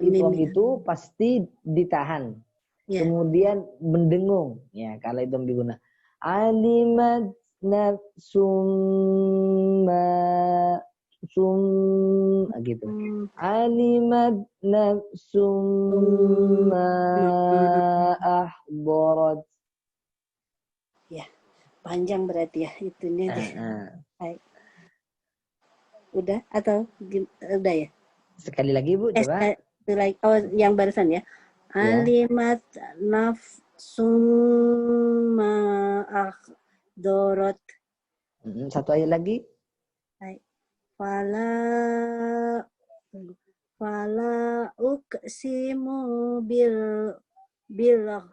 idgham itu pasti ditahan. Kemudian mendengung. Ya, kalau idgham bigunnah. Alimat nafsum gitu. Alimat nafsum ahdarat. Ya, panjang berarti ya itunya. Baik. Udah atau udah ya? Sekali lagi Bu, coba. Yang barusan ya. Alimat nafsum ahdarat. Satu ayat lagi. Baik. Fala uqsimu bil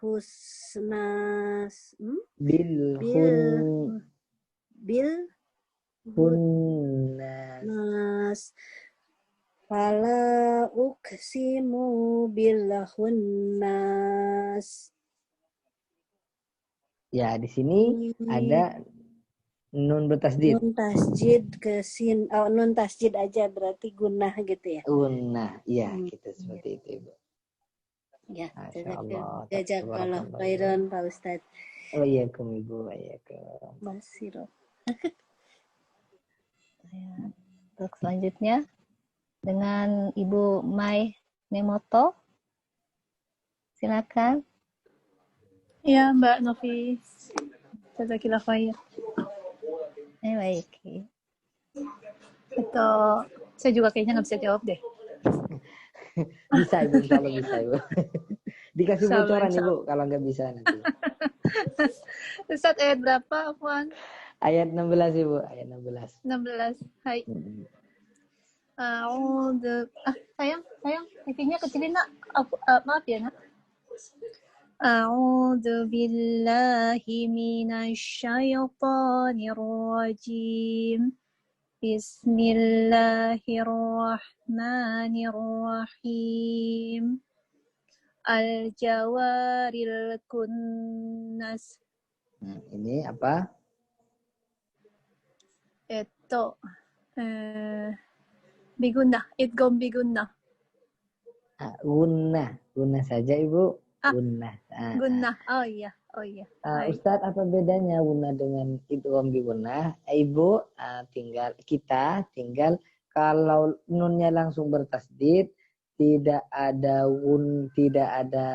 husnas. Bil hunnas. Fala uqsimu bil hunnas. Ya, di sini ada nun bertasdid. Nun tasjid ke sin. Nun tasjid aja berarti gunnah gitu ya. Gunnah, iya gitu seperti itu Ibu. Ya, Masyaallah. Jazakallah khairan Pak Ustaz. Waalaikumsalam Ibu, waalaikumsalam. Masiro. Untuk selanjutnya dengan Ibu Mai Nemoto. Silakan. Ya, Mbak Novi. Jazakillah khair. Baik. Itu saya juga kayaknya nggak bisa jawab deh. Bisa Ibu, kalau bisa Ibu. Dikasih bocoran Ibu kalau nggak bisa nanti. Ustaz ayat berapa, Afwan? Ayat 16 Ibu, ayat 16. 16. Hai. Sayang, TV-nya kecilin nak. Maaf ya nak. A'udzu billahi minasyaitonir rajim. Bismillahirrahmanirrahim. Al-jawaril kunnas. Ini apa? Itu bigunnah, idgham bigunnah. Gunnah saja Ibu. Gunnah. Gunnah. Oh iya. Ustadz, apa bedanya gunnah dengan idgham bigunnah? Ibu tinggal kalau nunnya langsung bertasdid, tidak ada tidak ada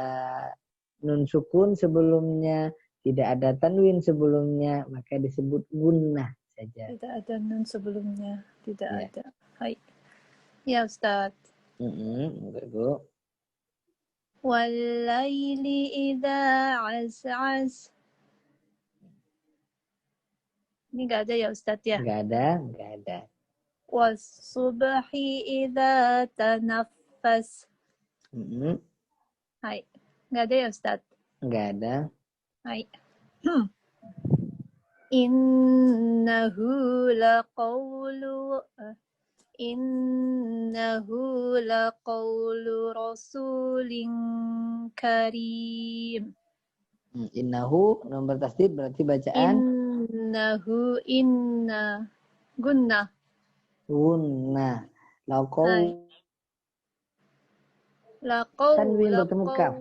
nun sukun sebelumnya, tidak ada tanwin sebelumnya, maka disebut gunnah saja. Tidak ada nun sebelumnya. Tidak Ya. ada. Hai. Ya, Ustaz. Enggak, Bu. Walaili idza as'as. Ini nggak ada ya Ustaz ya? Enggak ada. Wasubhi idza tanaffas. Hai. Nggak ada ya Ustaz? Enggak ada. Hai. Innahu laqawlu rasulin karim. Innahu nomor tasdid berarti bacaan Inna gunnah. gunnah. Laqaw Laqaw tanwin bertemu kaf.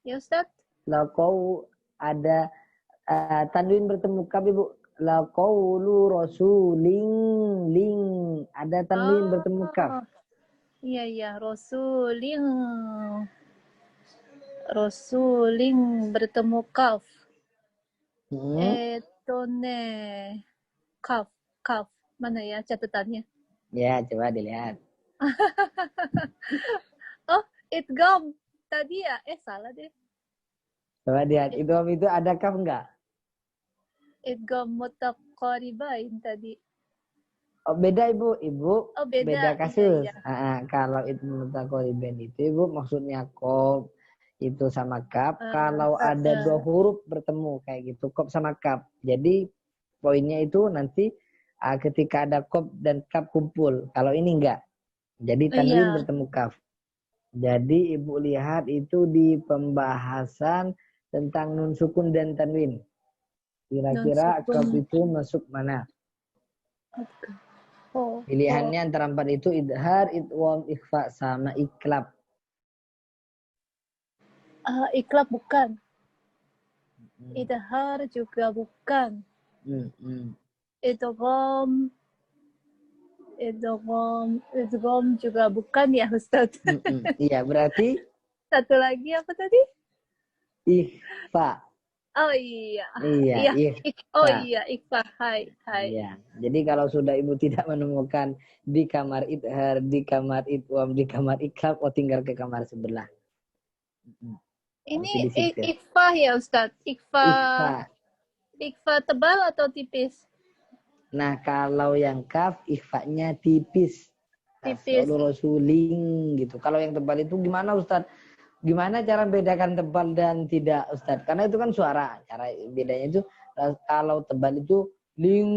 Ya Ustaz? Laqaw ada tanwin bertemu kaf, Ibu. Laqawlu rasulin ling ada tanwin bertemu kaf. Iya, Rasulin bertemu kaf. Etone kaf. Mana ya catatannya? Ya, coba dilihat. Oh, idgham tadi ya? Salah deh. Coba lihat. Idgham itu ada kaf enggak? Idgham mutaqaribain tadi. Oh, beda Ibu. Oh, beda. kasus. Iya. Kalau itu mutaqaribain itu Ibu maksudnya qaf itu sama kaf. Kalau ada dua huruf bertemu kayak gitu, qaf sama kaf. Jadi poinnya itu nanti ketika ada qaf dan kaf kumpul. Kalau ini enggak. Jadi tanwin bertemu kaf. Jadi Ibu lihat itu di pembahasan tentang nun sukun dan tanwin. Kira-kira qaf itu masuk mana? Pilihannya antara 4 itu idhar, idgham, ikhfa sama iklab. Iklab bukan. Idhar juga bukan. Idgham juga bukan ya Ustaz. Iya, berarti satu lagi apa tadi? Ikhfa. Oh iya. Iya. Ikhfa. Hai. Iya. Jadi kalau sudah Ibu tidak menemukan di kamar idhar, di kamar idgham, di kamar iklab, tinggal ke kamar sebelah. Ini ikhfa ya Ustaz? Ikhfa tebal atau tipis? Nah, kalau yang kaf ikhfanya tipis. Rasuling gitu. Kalau yang tebal itu gimana Ustaz? Gimana cara bedakan tebal dan tidak Ustaz? Karena itu kan suara. Cara bedanya itu kalau tebal itu ling,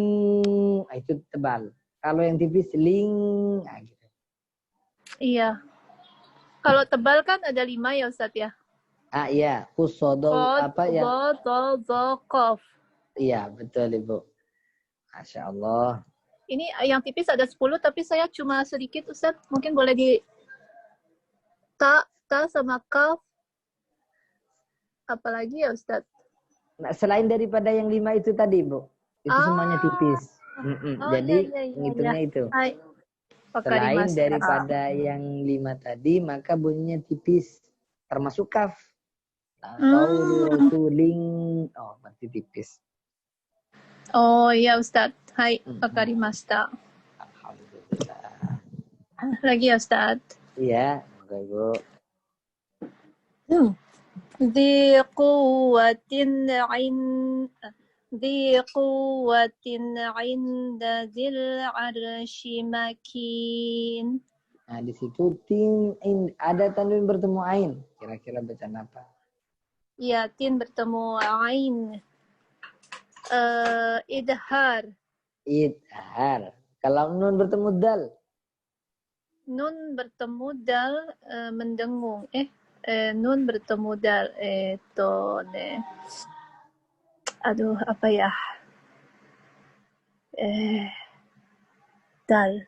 itu tebal. Kalau yang tipis ling, gitu. Iya. Kalau tebal kan ada 5 ya Ustaz ya? Iya. Kusodo apa ya? Qaf. Iya, betul Ibu. Masya Allah. Ini yang tipis ada 10 tapi saya cuma sedikit Ustaz. Mungkin boleh di ta sama kaf. Apalagi ya Ustaz? Nah, selain daripada yang 5 itu tadi Bu. Itu semuanya tipis. Jadi ngitungnya itu. Hai. Selain daripada yang 5 tadi maka bunyinya tipis. Termasuk kaf. Rasuling. Oh, berarti tipis. Oh iya Ustaz. Hai, wakarimashita. Alhamdulillah. Lagi ya Ustaz. Iya, Ibu. Dzi quwwatin 'inda dzil 'arsy makin. Nah, di situ ada tanwin bertemu ain. Kira-kira bacaan apa? Iya, tin bertemu ain. Idhar. Kalau nun bertemu dal? Nun bertemu dal mendengung. Nun bertemu dal. Aduh, apa ya? Dal.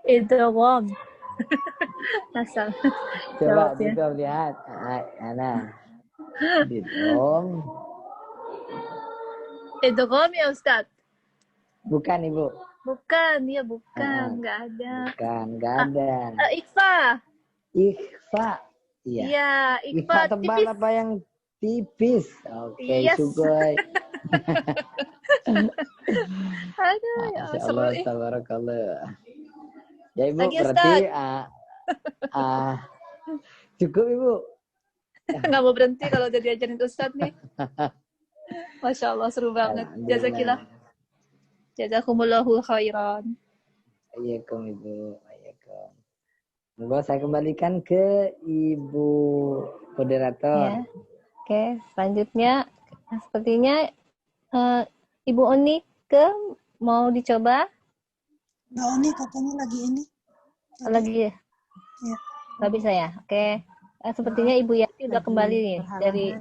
Idgham. Asal. Coba kita lihat. Nah. Idgham ya Ustaz? Bukan Ibu. Bukan, dia Ah, bukan, nggak ada. bukan, nggak ada. Ikhfa. Ikhfa. Iya. Iya, Ikhfa ikhfa tebal tipis. apa yang tipis? Oke, Yes. sugoi. Aduh, ya Masya seru Allah, tabarakallah. Ya Ibu, Lagi, berarti Ustaz. cukup Ibu. Nggak mau berhenti kalau udah diajarin Ustaz nih. Masya Allah, seru banget. Jazakillah. Jazakumullahu khairan. Waalaikumsalam Ibu. Waalaikumsalam. Monggo saya kembalikan ke Ibu moderator. Ya. Oke, selanjutnya sepertinya Ibu Onike mau dicoba? Mbak Oni katanya lagi ini. Lagi ya? Ya. Nggak bisa ya? Oke. Sepertinya Ibu Yati udah kembali nih dari.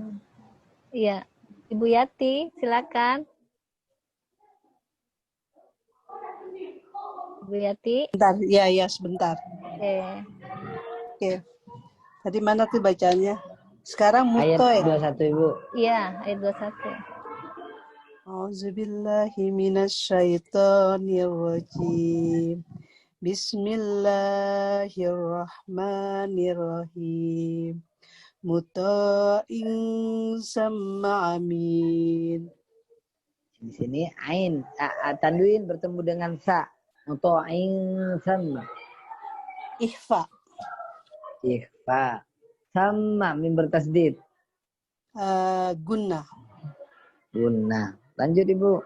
Iya, Ibu Yati, silakan. Ibu Yati. Bentar, ya sebentar. Oke. Tadi mana tuh bacanya? Sekarang Ayat muto ya? 21 Ibu. Iya, ayat 21. A'udzubillahi minasyaitonirrajim. Bismillahirrahmanirrahim. Muta'in sama amin. Di sini ain, tanwin bertemu dengan sa. Muta'in sama. Ikhfa. Ikhfa. Sama mim bertasdid. Gunnah. Gunnah. Lanjut Ibu.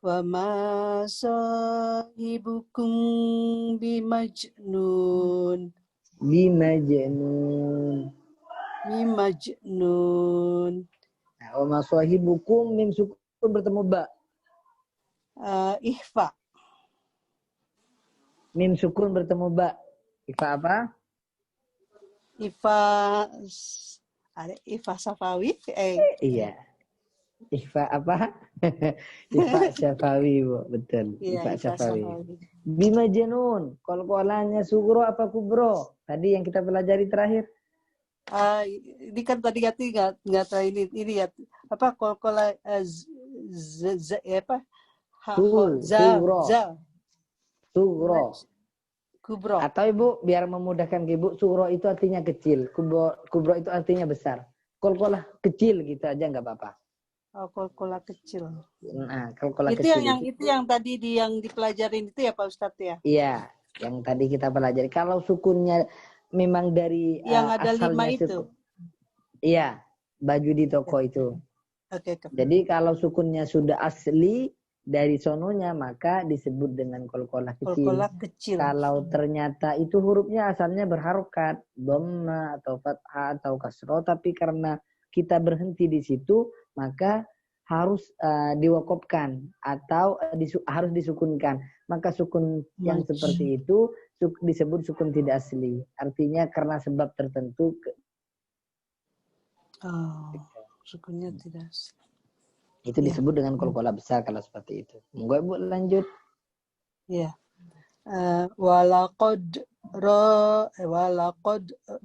Wa ma sahibukum bimajnun. Bimajnun. Nah, wa ma sahibukum mim sukun bertemu ba. Ikhfa. Mim sukun bertemu ba. Ikhfa apa? Ikhfa Safawi. Iya. Ikhfa apa? Ikhfa Syafawi, Bu. Betul. Iya, Ikhfa Syafawi. Bima jenun. Kol-kolannya sugro apa kubro? Tadi yang kita pelajari terakhir. Ini kan tadi nggak tahu ini ya apa kol-kola apa? Sugro. Kubro. Atau Ibu biar memudahkan ke Ibu, sugro itu artinya kecil, kubro itu artinya besar. Kol-kolah kecil gitu aja nggak apa-apa. Oh, kol-kola kecil. Nah, kol-kola Itu kecil itu yang tadi yang dipelajarin itu ya Pak Ustadz ya? Iya, yang tadi kita pelajari. Kalau sukunnya memang dari yang ada asalnya 5 itu. sukun. Iya, baju di toko itu. Oke. Jadi kalau sukunnya sudah asli dari sononya maka disebut dengan kol-kolah kecil. Kol-kolah kecil. Kalau ternyata itu hurufnya asalnya berharokat, dhamma atau fathah atau kasroh, tapi karena kita berhenti di situ maka harus diwakofkan atau harus disukunkan. Maka sukun yang seperti itu disebut sukun tidak asli. Artinya karena sebab tertentu. Sukunnya tidak asli. Itu disebut dengan kol-kolah besar kalau seperti itu. Monggo Ibu lanjut. Ya. Walaqad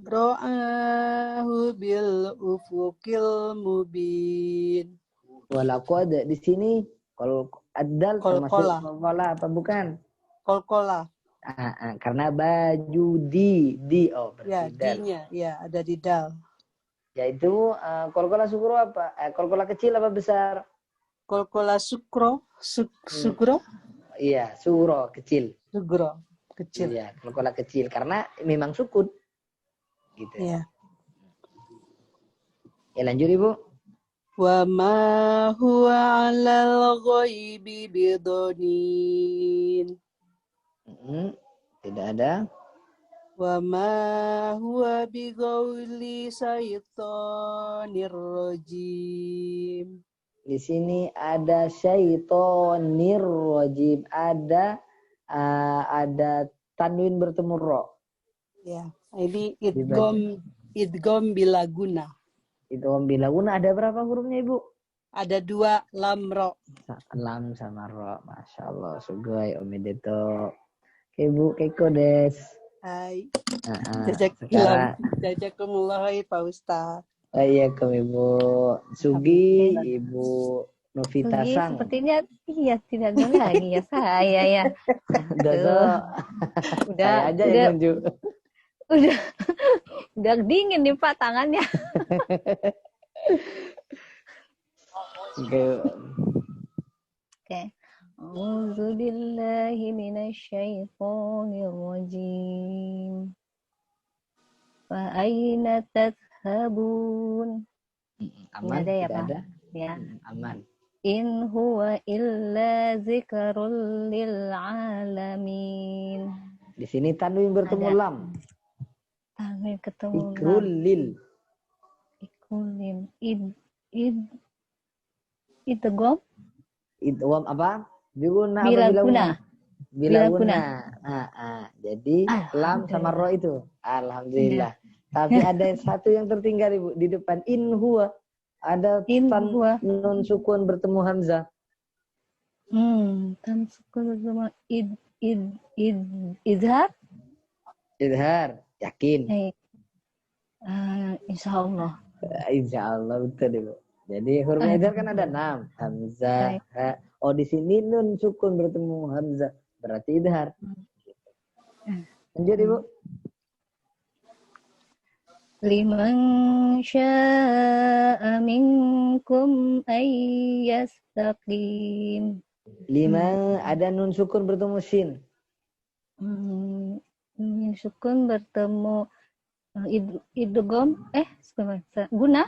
ra'ahu bil ufuqil mubin. Walaqad di sini kalau adal termasuk kol-kolah apa bukan? Kol-kolah. Karena baju di ya, di-nya ya ada di dal. Yaitu kol-kolah sukro apa? Kol-kolah kecil apa besar? Kol-kolah sukro. Iya, sukro kecil. Sugro kecil. Iya, kol-kolah kecil karena memang sukun. Gitu. Iya. Ya lanjut Ibu. Wa ma huwa 'alal ghaibi bidonin. Tidak ada. Wa ma huwa biqauli syaitonir rajim. Di sini ada syaitonir rajim, ada tanwin bertemu ro. Ya, ini idgham bilaguna. Idgham bilaguna ada berapa hurufnya Ibu? Ada 2 lam ro. Lam sama ro. Masya Allah, sugoi omedeto. Ibu keiko des. Hai. Jazakumullah Pak Ustaz. Iya Ibu. Sugi Ibu Novita Pergi Sang. sepertinya iya tidak ada lagi ya saya ya. Dodo. Saya aja yang nunjuk. Udah udah dingin nih Pak tangannya. Oke. Oke. A'udzu billahi minasyaitonir rajim. Fa aina tadhhabun? Aman, Ada ya, tidak Pak? ada? Ya. Aman. In huwa illa zikrul lil alamin. Di sini tanwin bertemu Ada. lam. Tanwin ketemu Ikrul lam. lil. Ikulim. Idgham. Idgham apa? Biguna apa Bila bila guna. Bila Bila guna. Jadi lam sama ro itu. Alhamdulillah. Tapi ada satu yang tertinggal Ibu di depan in huwa. Ada nun sukun bertemu hamzah. Tan sukun bertemu izhar. Izhar, yakin. Insyaallah. Insyaallah betul Ibu. Jadi huruf izhar kan ada 6, hamzah, ha. Oh di sini nun sukun bertemu hamzah, berarti izhar. Lanjut Ibu. Liman syaa minkum ayyastaqim. 5 ada nun sukun bertemu sin. Nun sukun bertemu idgham guna.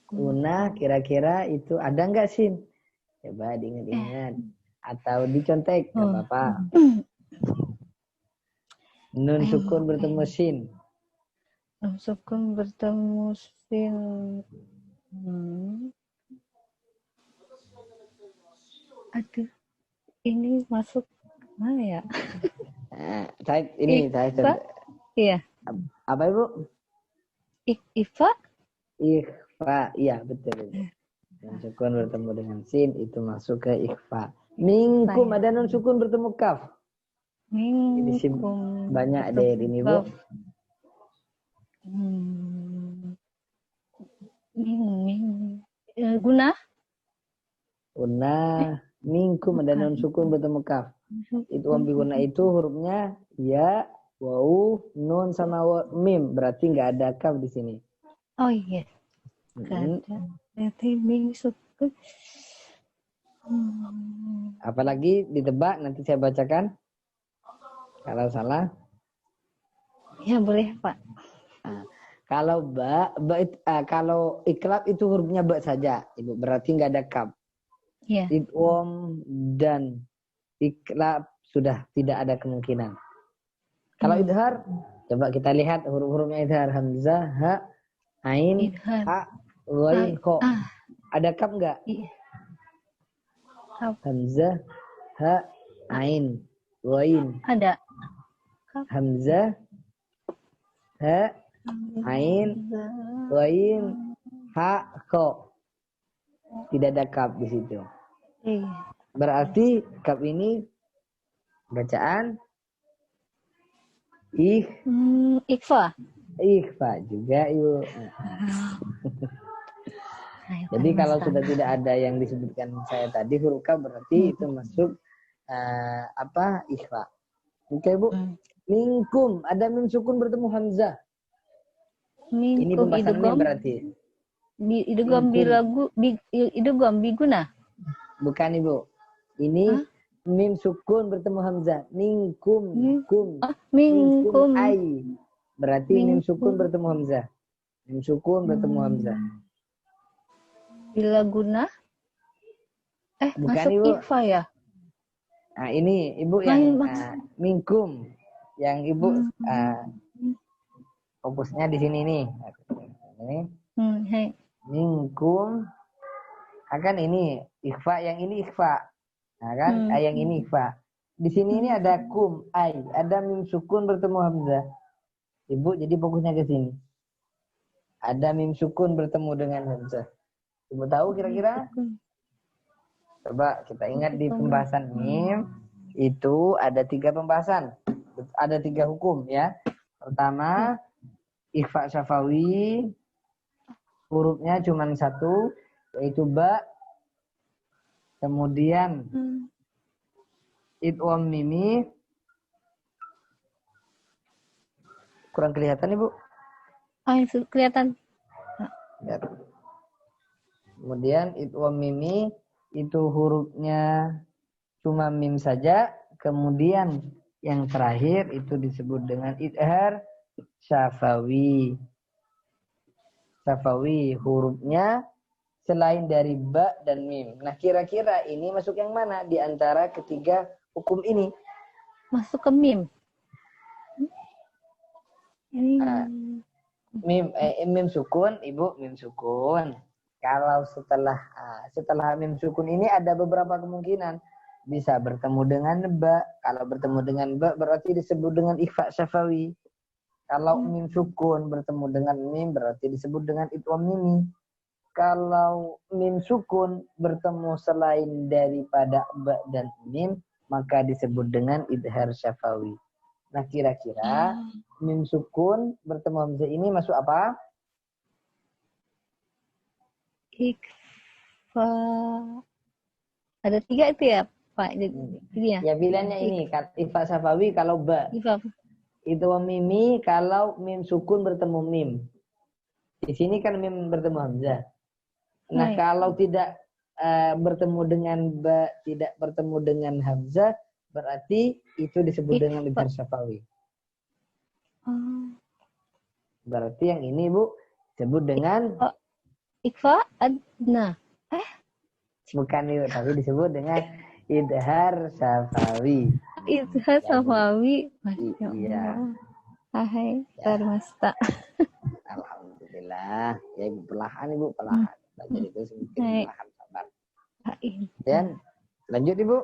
Guna kira-kira itu ada enggak sin? Coba diingat-ingat atau dicontek enggak apa-apa. Nun sukun bertemu sin. Nun sukun bertemu sin. Aduh, ini masuk mana ya? Saya contek. Iya. Apa Ibu? Ikhfa? Ikhfa, iya betul. Nun sukun bertemu dengan sin itu masuk ke ikhfa. Minkum ada nun sukun bertemu kaf. Minkum banyak deh ini Bu. Guna? Guna, minkum ada nun sukun bertemu kaf. Itu ambiguna itu hurufnya ya, waw, nun sama mim, berarti nggak ada kaf di sini. Oh iya. Nggak ada. Berarti mim sukun. Apalagi ditebak nanti saya bacakan. Kalau salah. Ya boleh Pak. Kalau kalau iklab itu hurufnya ba saja, Ibu. Berarti nggak ada kaf. Iya. Idgham dan iklab sudah tidak ada kemungkinan. Kalau idhar, coba kita lihat huruf-hurufnya idhar. Hamzah, ha, ain, ha, ghain, kha. Ada kaf nggak? Hamzah, ha, ain, ghain. Ada. Hamzah, ha, ain, ghain, ha, kha. Tidak ada kaf di situ. Berarti kaf ini bacaan ikhfa. Ikhfa juga Ibu. Jadi kalau sudah tidak ada yang disebutkan saya tadi huruf kaf berarti itu masuk ikhfa. Oke Bu. Minkum ada mim sukun bertemu hamzah. Ini pembahasan mim berarti. Idgham biguna. Bukan Ibu. Ini mim sukun bertemu hamzah. Minkum. Minkum ai. Berarti mim sukun bertemu hamzah. Mim sukun bertemu hamzah. Bila guna? Bukan, masuk Ibu. ikhfa ya? Nah ini Ibu yang minkum. Yang Ibu fokusnya di sini nih. Ini. Minkum. Akan ini ikhfa, yang ini ikhfa. Nah kan, yang ini ikhfa. Di sini ini ada kum, ai, ada mim sukun bertemu hamzah. Ibu jadi fokusnya ke sini. Ada mim sukun bertemu dengan hamzah. Ibu tahu kira-kira? Coba kita ingat di pembahasan mim itu ada 3 pembahasan. Ada 3 hukum ya. Pertama, ikhfa syafawi, hurufnya cuma 1. yaitu ba, kemudian idgham mimi, kurang kelihatan Ibu? Oh, itu kelihatan. Ya. Kemudian idgham mimi itu hurufnya cuma mim saja, kemudian yang terakhir itu disebut dengan idhar syafawi. Syafawi hurufnya selain dari ba dan mim. Nah, kira-kira ini masuk yang mana di antara ketiga hukum ini? Masuk ke mim. Ini Mim sukun, Ibu, mim sukun. Kalau setelah mim sukun ini ada beberapa kemungkinan. Bisa bertemu dengan ba. Kalau bertemu dengan ba berarti disebut dengan ikhfa syafawi. Kalau mim sukun bertemu dengan mim berarti disebut dengan idgham mimi. Kalau mim sukun bertemu selain daripada ba dan mim maka disebut dengan idhar syafawi. Nah, kira-kira mim sukun bertemu hamzah ini masuk apa? Ikfa. Ada 3 itu ya, Pak? Ini ya? Ya, pilihannya ini. Ikhfa syafawi kalau ba. Ikfa. Idgham mimi kalau mim sukun bertemu mim. Di sini kan mim bertemu hamzah. Nah, kalau tidak bertemu dengan ba, tidak bertemu dengan hamzah, berarti itu disebut dengan idhar syafawi. Berarti yang ini, Bu, disebut dengan Ikfa adna. Bukan Ibu, tapi disebut dengan idhar syafawi. Idhar syafawi. Masya Iya. Allah. Hai, Tarmasta. Alhamdulillah. Ya, Ibu, perlahan Ibu, perlahan. Jadi itu sedikit perlahan, sabar. Dan lanjut Ibu.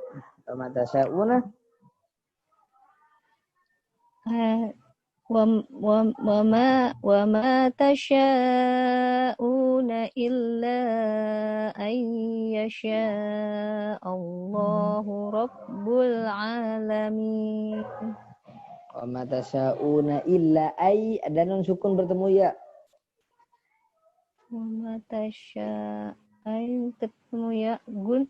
Wa tasyauna. Wa ma tasyauna illa an yasha Allahu rabbul alamin. Wa ma tasyauna illa ay, ada nun sukun bertemu ya. Wa ma tasyaun ketemu ya gun.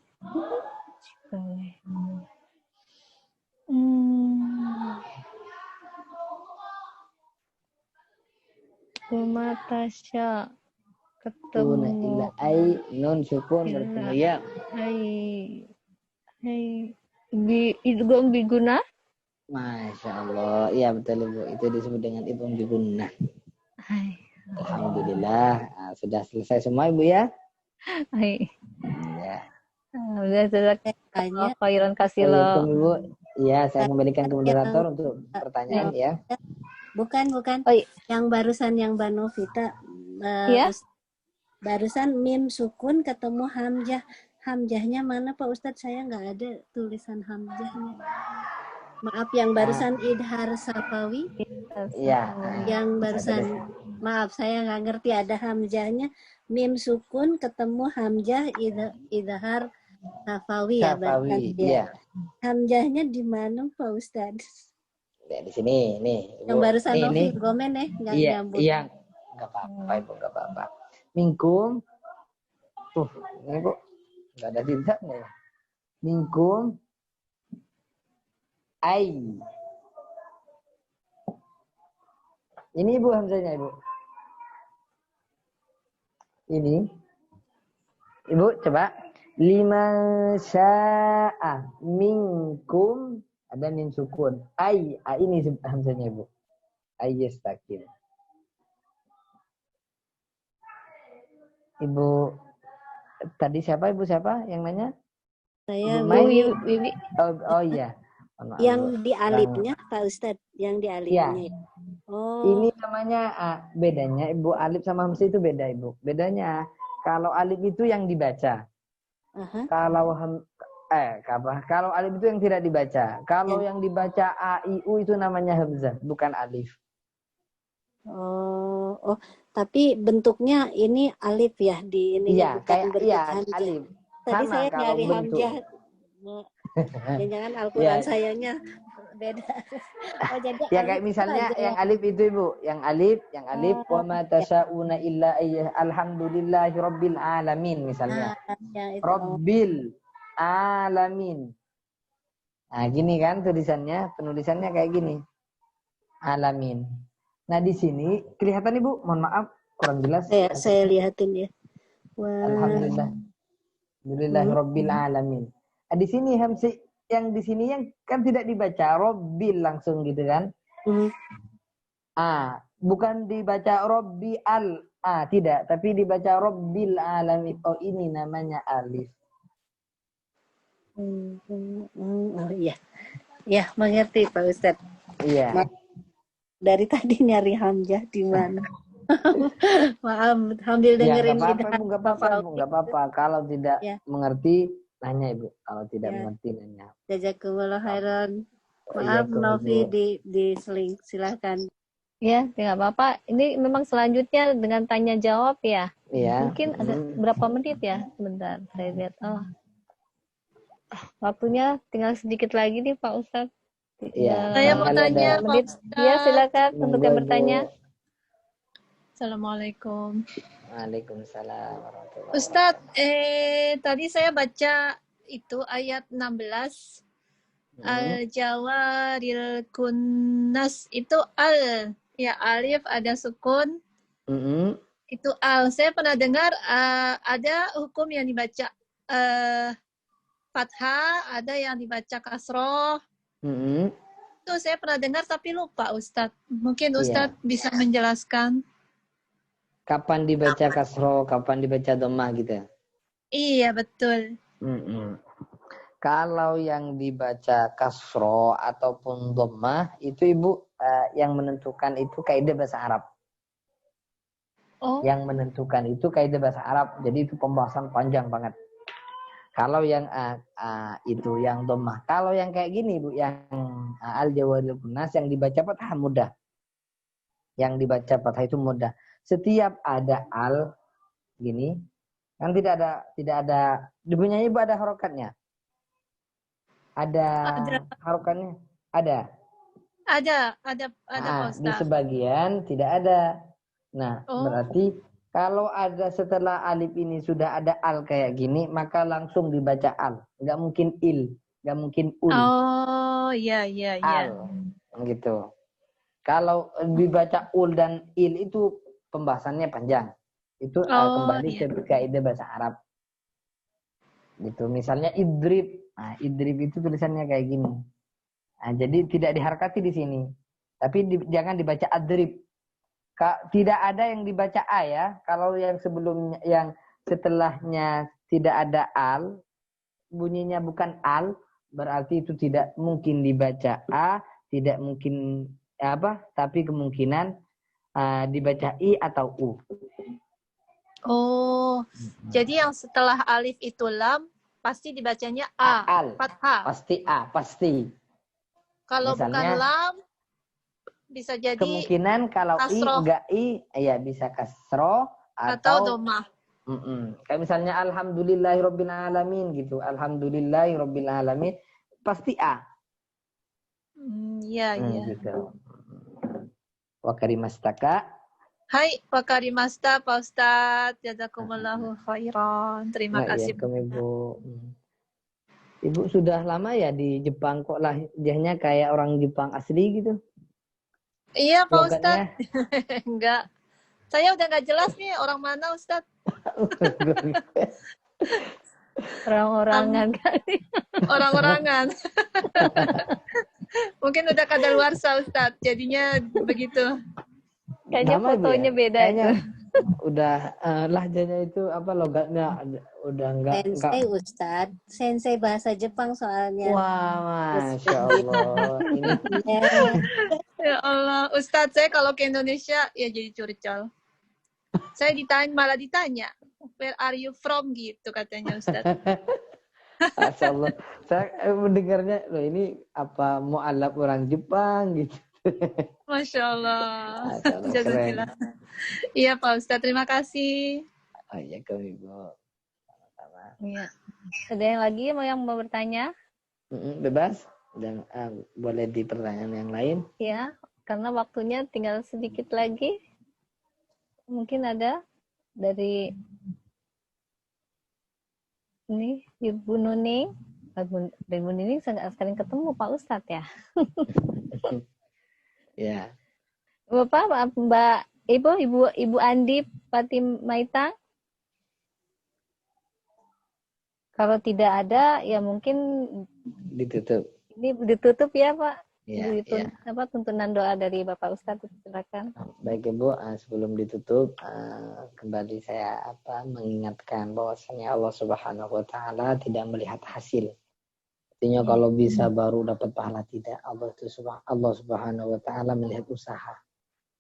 Wa tasya ketemu illa ay, nun sukun bertemu ya. Hai idgham bi gunnah. Masya Allah, iya betul Ibu, itu disebut dengan idgham bi gunnah. Alhamdulillah. Nah, sudah selesai semua Ibu ya. Hai. Ya. Udah tanya. Khairan kasih lo. Ibu. Iya, saya kembalikan ke moderator untuk pertanyaan ya. Bukan. Yang barusan yang Mbak Novita. Ya? Barusan mim sukun ketemu hamzah. Hamzahnya mana Pak Ustadz? Saya nggak ada tulisan hamzahnya. Maaf, yang barusan idhar safawi. Iya. Yang barusan, maaf saya nggak ngerti ada hamzahnya. Mim sukun ketemu hamzah idhar safawi ya. Safawi, iya. Hamzahnya di mana Pak Ustadz? Ya, di sini, nih. Ibu. Yang barusan Novi Gomen ya, nggak nyambut. Iya, nggak apa-apa Ibu, nggak apa-apa. Mingkum, ini Bu, nggak ada tintanya. Mingkum, ai. Ini Ibu hamzahnya Ibu. Ini, Ibu coba. 5 sya'a minkum. Ada min sukun. Ai, ini hamzahnya Ibu. Ai yastakin. Ibu, tadi siapa Ibu siapa yang nanya? Saya Wiwi. Oh iya. Yang di alifnya Pak Ustadz, yang di alifnya. Ya. Oh. Ini namanya bedanya Ibu, alif sama hamzah itu beda Ibu. Bedanya kalau alif itu yang dibaca. Kalau alif itu yang tidak dibaca. Kalau yang dibaca a i u itu namanya hamzah, bukan alif. Oh, tapi bentuknya ini alif ya di ini. Iya, kayak alif. Tadi Sama saya nyari bentuk. hamzah. Jangan Al-Quran sayanya Beda. Oh, jadi Ya alif kayak itu misalnya aja yang ya. alif itu Ibu, yang alif wa ma Ya. tasyauna illa ayyah alhamdulillahi rabbil alamin misalnya. Ya itu. Rabbil alamin. Nah, gini kan tulisannya, penulisannya kayak gini. Alamin. Nah, di sini kelihatan Ibu, mohon maaf kurang jelas. Saya lihatin ya. Wah. Alhamdulillah. Alhamdulillahi rabbil alamin. Nah, di sini hamzah yang di sini yang kan tidak dibaca rabbil langsung gitu kan? Bukan dibaca rabbi tidak, tapi dibaca rabbil alamin. Oh, ini namanya alif. Oh iya. Ya, mengerti Pak Ustadz. Iya. Dari tadi nyari hamzah di mana? Maaf, sambil dengerin Nggak apa-apa. Kalau tidak mengerti, nanya Ibu. Kalau tidak mengerti, nanya. Jazakumullah khairan. Maaf, Novi di seling. Silahkan. Ya, tidak apa-apa. Ini memang selanjutnya dengan tanya jawab ya. Iya. Mungkin ada berapa menit ya? Sebentar, saya lihat. Waktunya tinggal sedikit lagi nih Pak Ustadz. Iya. Saya mau tanya Pak Ustadz. Ya, silakan untuk yang bertanya. Assalamualaikum. Waalaikumsalam warahmatullahi Ustadz, tadi saya baca itu ayat 16. Al-Jawaril Kunnas itu al. Ya, alif ada sukun. Itu al. Saya pernah dengar ada hukum yang dibaca fathah, ada yang dibaca kasroh. Itu saya pernah dengar tapi lupa Ustadz. Mungkin Ustadz bisa menjelaskan. Kapan dibaca kasroh, kapan dibaca dhammah gitu? Iya, betul. Kalau yang dibaca kasroh ataupun dhammah itu Ibu yang menentukan itu kaidah bahasa Arab. Yang menentukan itu kaidah bahasa Arab. Jadi itu pembahasan panjang banget. Kalau yang itu yang dhammah. Kalau yang kayak gini Bu, yang al-jawaril kunnas yang dibaca fathah mudah. Yang dibaca fathah itu mudah. Setiap ada al gini kan tidak ada dibunyanya Ibu ada harokatnya. Ada harokatnya? Ada Pak Ustaz. Di sebagian tidak ada. Nah, berarti kalau ada setelah alif ini sudah ada al kayak gini, maka langsung dibaca al. Nggak mungkin il, nggak mungkin ul. Oh, iya. Al, gitu. Kalau dibaca ul dan il itu pembahasannya panjang. Itu kembali ke kaidah bahasa Arab. Gitu. Misalnya idrib. Nah, idrib itu tulisannya kayak gini. Nah, jadi tidak diharakati di sini. Tapi jangan dibaca adrib. Tidak ada yang dibaca a ya. Kalau yang sebelumnya, yang setelahnya tidak ada al, bunyinya bukan al, berarti itu tidak mungkin dibaca a, tidak mungkin tapi kemungkinan dibaca i atau u. Jadi yang setelah alif itu lam, pasti dibacanya a, fathah. Pasti a, pasti. Kalau misalnya, bukan lam, bisa jadi kemungkinan kalau kasroh. I enggak i, ya bisa kasroh atau dhammah. Kayak misalnya alhamdulillahirabbil alamin gitu. Alhamdulillahirabbil alamin pasti a. Iya. Gitu. Wa karimastaka. Hai, wa karimasta Pak Ustadz. Jazakumullahu khairan. Terima kasih. Ibu. Ibu sudah lama ya di Jepang, kok lahirnya kayak orang Jepang asli gitu? Iya Pak Ustadz. Enggak. Saya udah nggak jelas nih orang mana Ustadz. Orang-orangan kali. Orang-orangan. Mungkin udah kadaluarsa Ustadz. Jadinya begitu. Kayaknya fotonya beda. Kayaknya udah lahjanya itu logatnya udah enggak. Sensei Ustadz. Sensei bahasa Jepang soalnya. Wah, Masya Allah. Ini. Ya Allah, Ustadz saya kalau ke Indonesia ya jadi curcol. Saya malah ditanya, where are you from gitu katanya Ustadz. Masya Allah. Saya mendengarnya, loh ini apa mu'alaf orang Jepang gitu. Masya Allah. Jazakallah. Iya Pak Ustadz, terima kasih. Oh iya Ibu. Iya. Ada yang lagi yang mau bertanya? Bebas. Dan boleh di pertanyaan yang lain? Ya, karena waktunya tinggal sedikit lagi. Mungkin ada dari ini Ibu Nuning. Ibu Nuning sekali ketemu Pak Ustadz ya. Ya. Bapak, Mbak Ibu Andi Patimaita. Kalau tidak ada, ya mungkin ditutup. Ini ditutup ya Pak. Ya, tuntunan doa dari Bapak Ustadz, silakan. Baik Ibu, sebelum ditutup kembali saya mengingatkan bahwasanya Allah Subhanahu wa taala tidak melihat hasil. Artinya kalau bisa baru dapat pahala, tidak. Allah Subhanahu wa taala melihat usaha.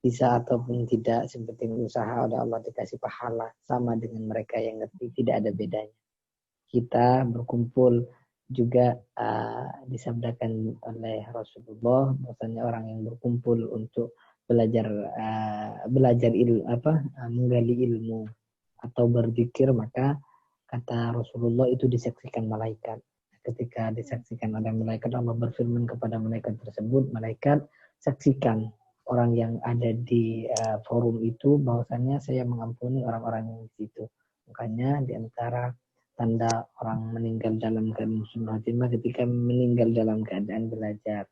Bisa ataupun tidak, seperti usaha oleh Allah dikasih pahala, sama dengan mereka yang ngerti, tidak ada bedanya. Kita berkumpul juga disabdakan oleh Rasulullah bahwasanya orang yang berkumpul untuk belajar ilmu menggali ilmu atau berzikir, maka kata Rasulullah itu disaksikan malaikat. Ketika disaksikan oleh malaikat, Allah berfirman kepada malaikat tersebut, malaikat saksikan orang yang ada di forum itu bahwasanya saya mengampuni orang-orang yang di situ. Makanya di antara tanda orang meninggal dalam keadaan husnul khatimah ketika meninggal dalam keadaan belajar.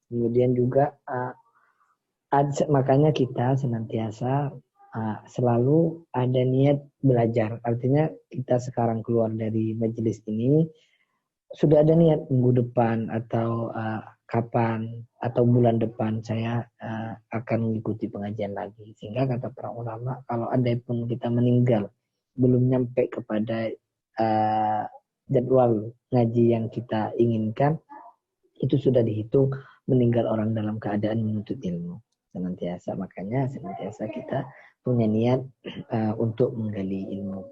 Kemudian juga makanya kita senantiasa selalu ada niat belajar. Artinya kita sekarang keluar dari majelis ini sudah ada niat minggu depan atau kapan atau bulan depan saya akan mengikuti pengajian lagi. Sehingga kata para ulama, kalau andai pun kita meninggal belum nyampe kepada jadwal ngaji yang kita inginkan, itu sudah dihitung meninggal orang dalam keadaan menuntut ilmu senantiasa. Makanya senantiasa kita punya niat untuk menggali ilmu.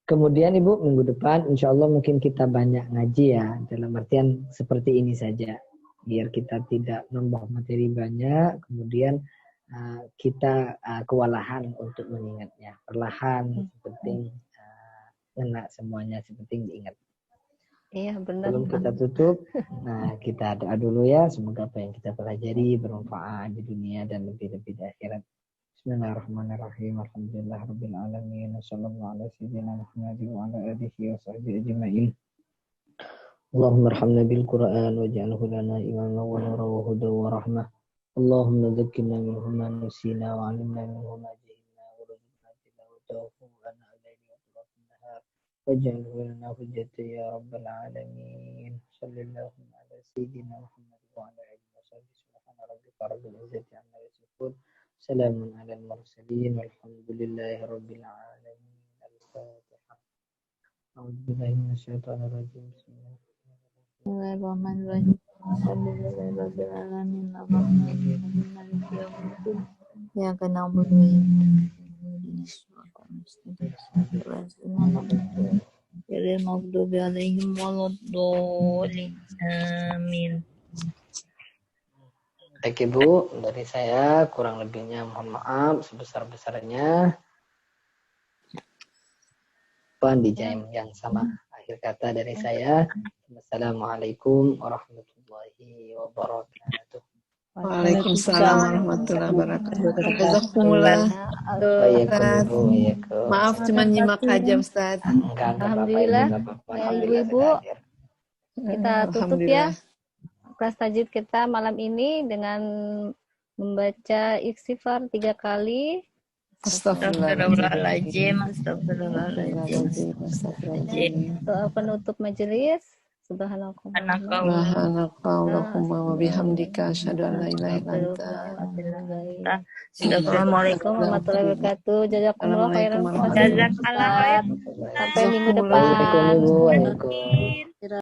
Kemudian Ibu, minggu depan insya Allah mungkin kita banyak ngaji ya, dalam artian seperti ini saja, biar kita tidak nambah materi banyak, kemudian kita kewalahan untuk mengingatnya. Perlahan, seperti kena semuanya, seperti diingat. Iya benar. Sebelum kita tutup, kita doa dulu ya. Semoga apa yang kita pelajari bermanfaat di dunia dan lebih-lebih di akhirat. Bismillahirrahmanirrahim. Alhamdulillahirabbil alamin. Wassallallahu ala sayyidina Muhammad wa ala alihi wa sahbihi ajma'in. Allahumma arhamna bil Qur'an waj'alhu lana imaman wa nuran wa hudan wa rahmah. Allahumma dhakkirna minhu ma nasina wa 'allimna minhu ma jahilna wa rzuqna tilawatahu ana al-laili wa atrafan nahar waj'alhu lana hujjatan ya rabbal alamin. Sallallahu ala sayyidina Muhammad wa ala alihi wa sahbihi subhana rabbika rabbil izzati amma yasifun. Salamun alal mursalin walhamdulillahi rabbil alamin. Al-Fatihah. A'udzu billahi minasyaitonir rajim. Bismillahirrahmanirrahim. Alhamdulillahirabbil alamin. Arrahmanirrahim. Maliki yaumiddin. Iyyaka na'budu wa iyyaka nasta'in. Ghairil maghdubi 'alaihim waladdallin. Amin. Baik Ibu, dari saya kurang lebihnya mohon maaf sebesar-besarnya. Di jam yang sama. Akhir kata dari saya, Assalamualaikum warahmatullahi wabarakatuh. Waalaikumsalam warahmatullahi wabarakatuh. Jazakumullah. Maaf cuma nyimak aja Ustaz. Alhamdulillah. Ya Ibu-ibu, kita tutup ya kelas tajwid kita malam ini dengan membaca istighfar 3 kali. Astagfirullahaladzim. Doa penutup majelis. Subhanakallahumma wa bihamdika asyhadu an la ilaha illa anta. Assalamualaikum warahmatullahi wabarakatuh. Jazakumullah khairan. Jazakallah. Sampai minggu depan. Waalaikumsalam.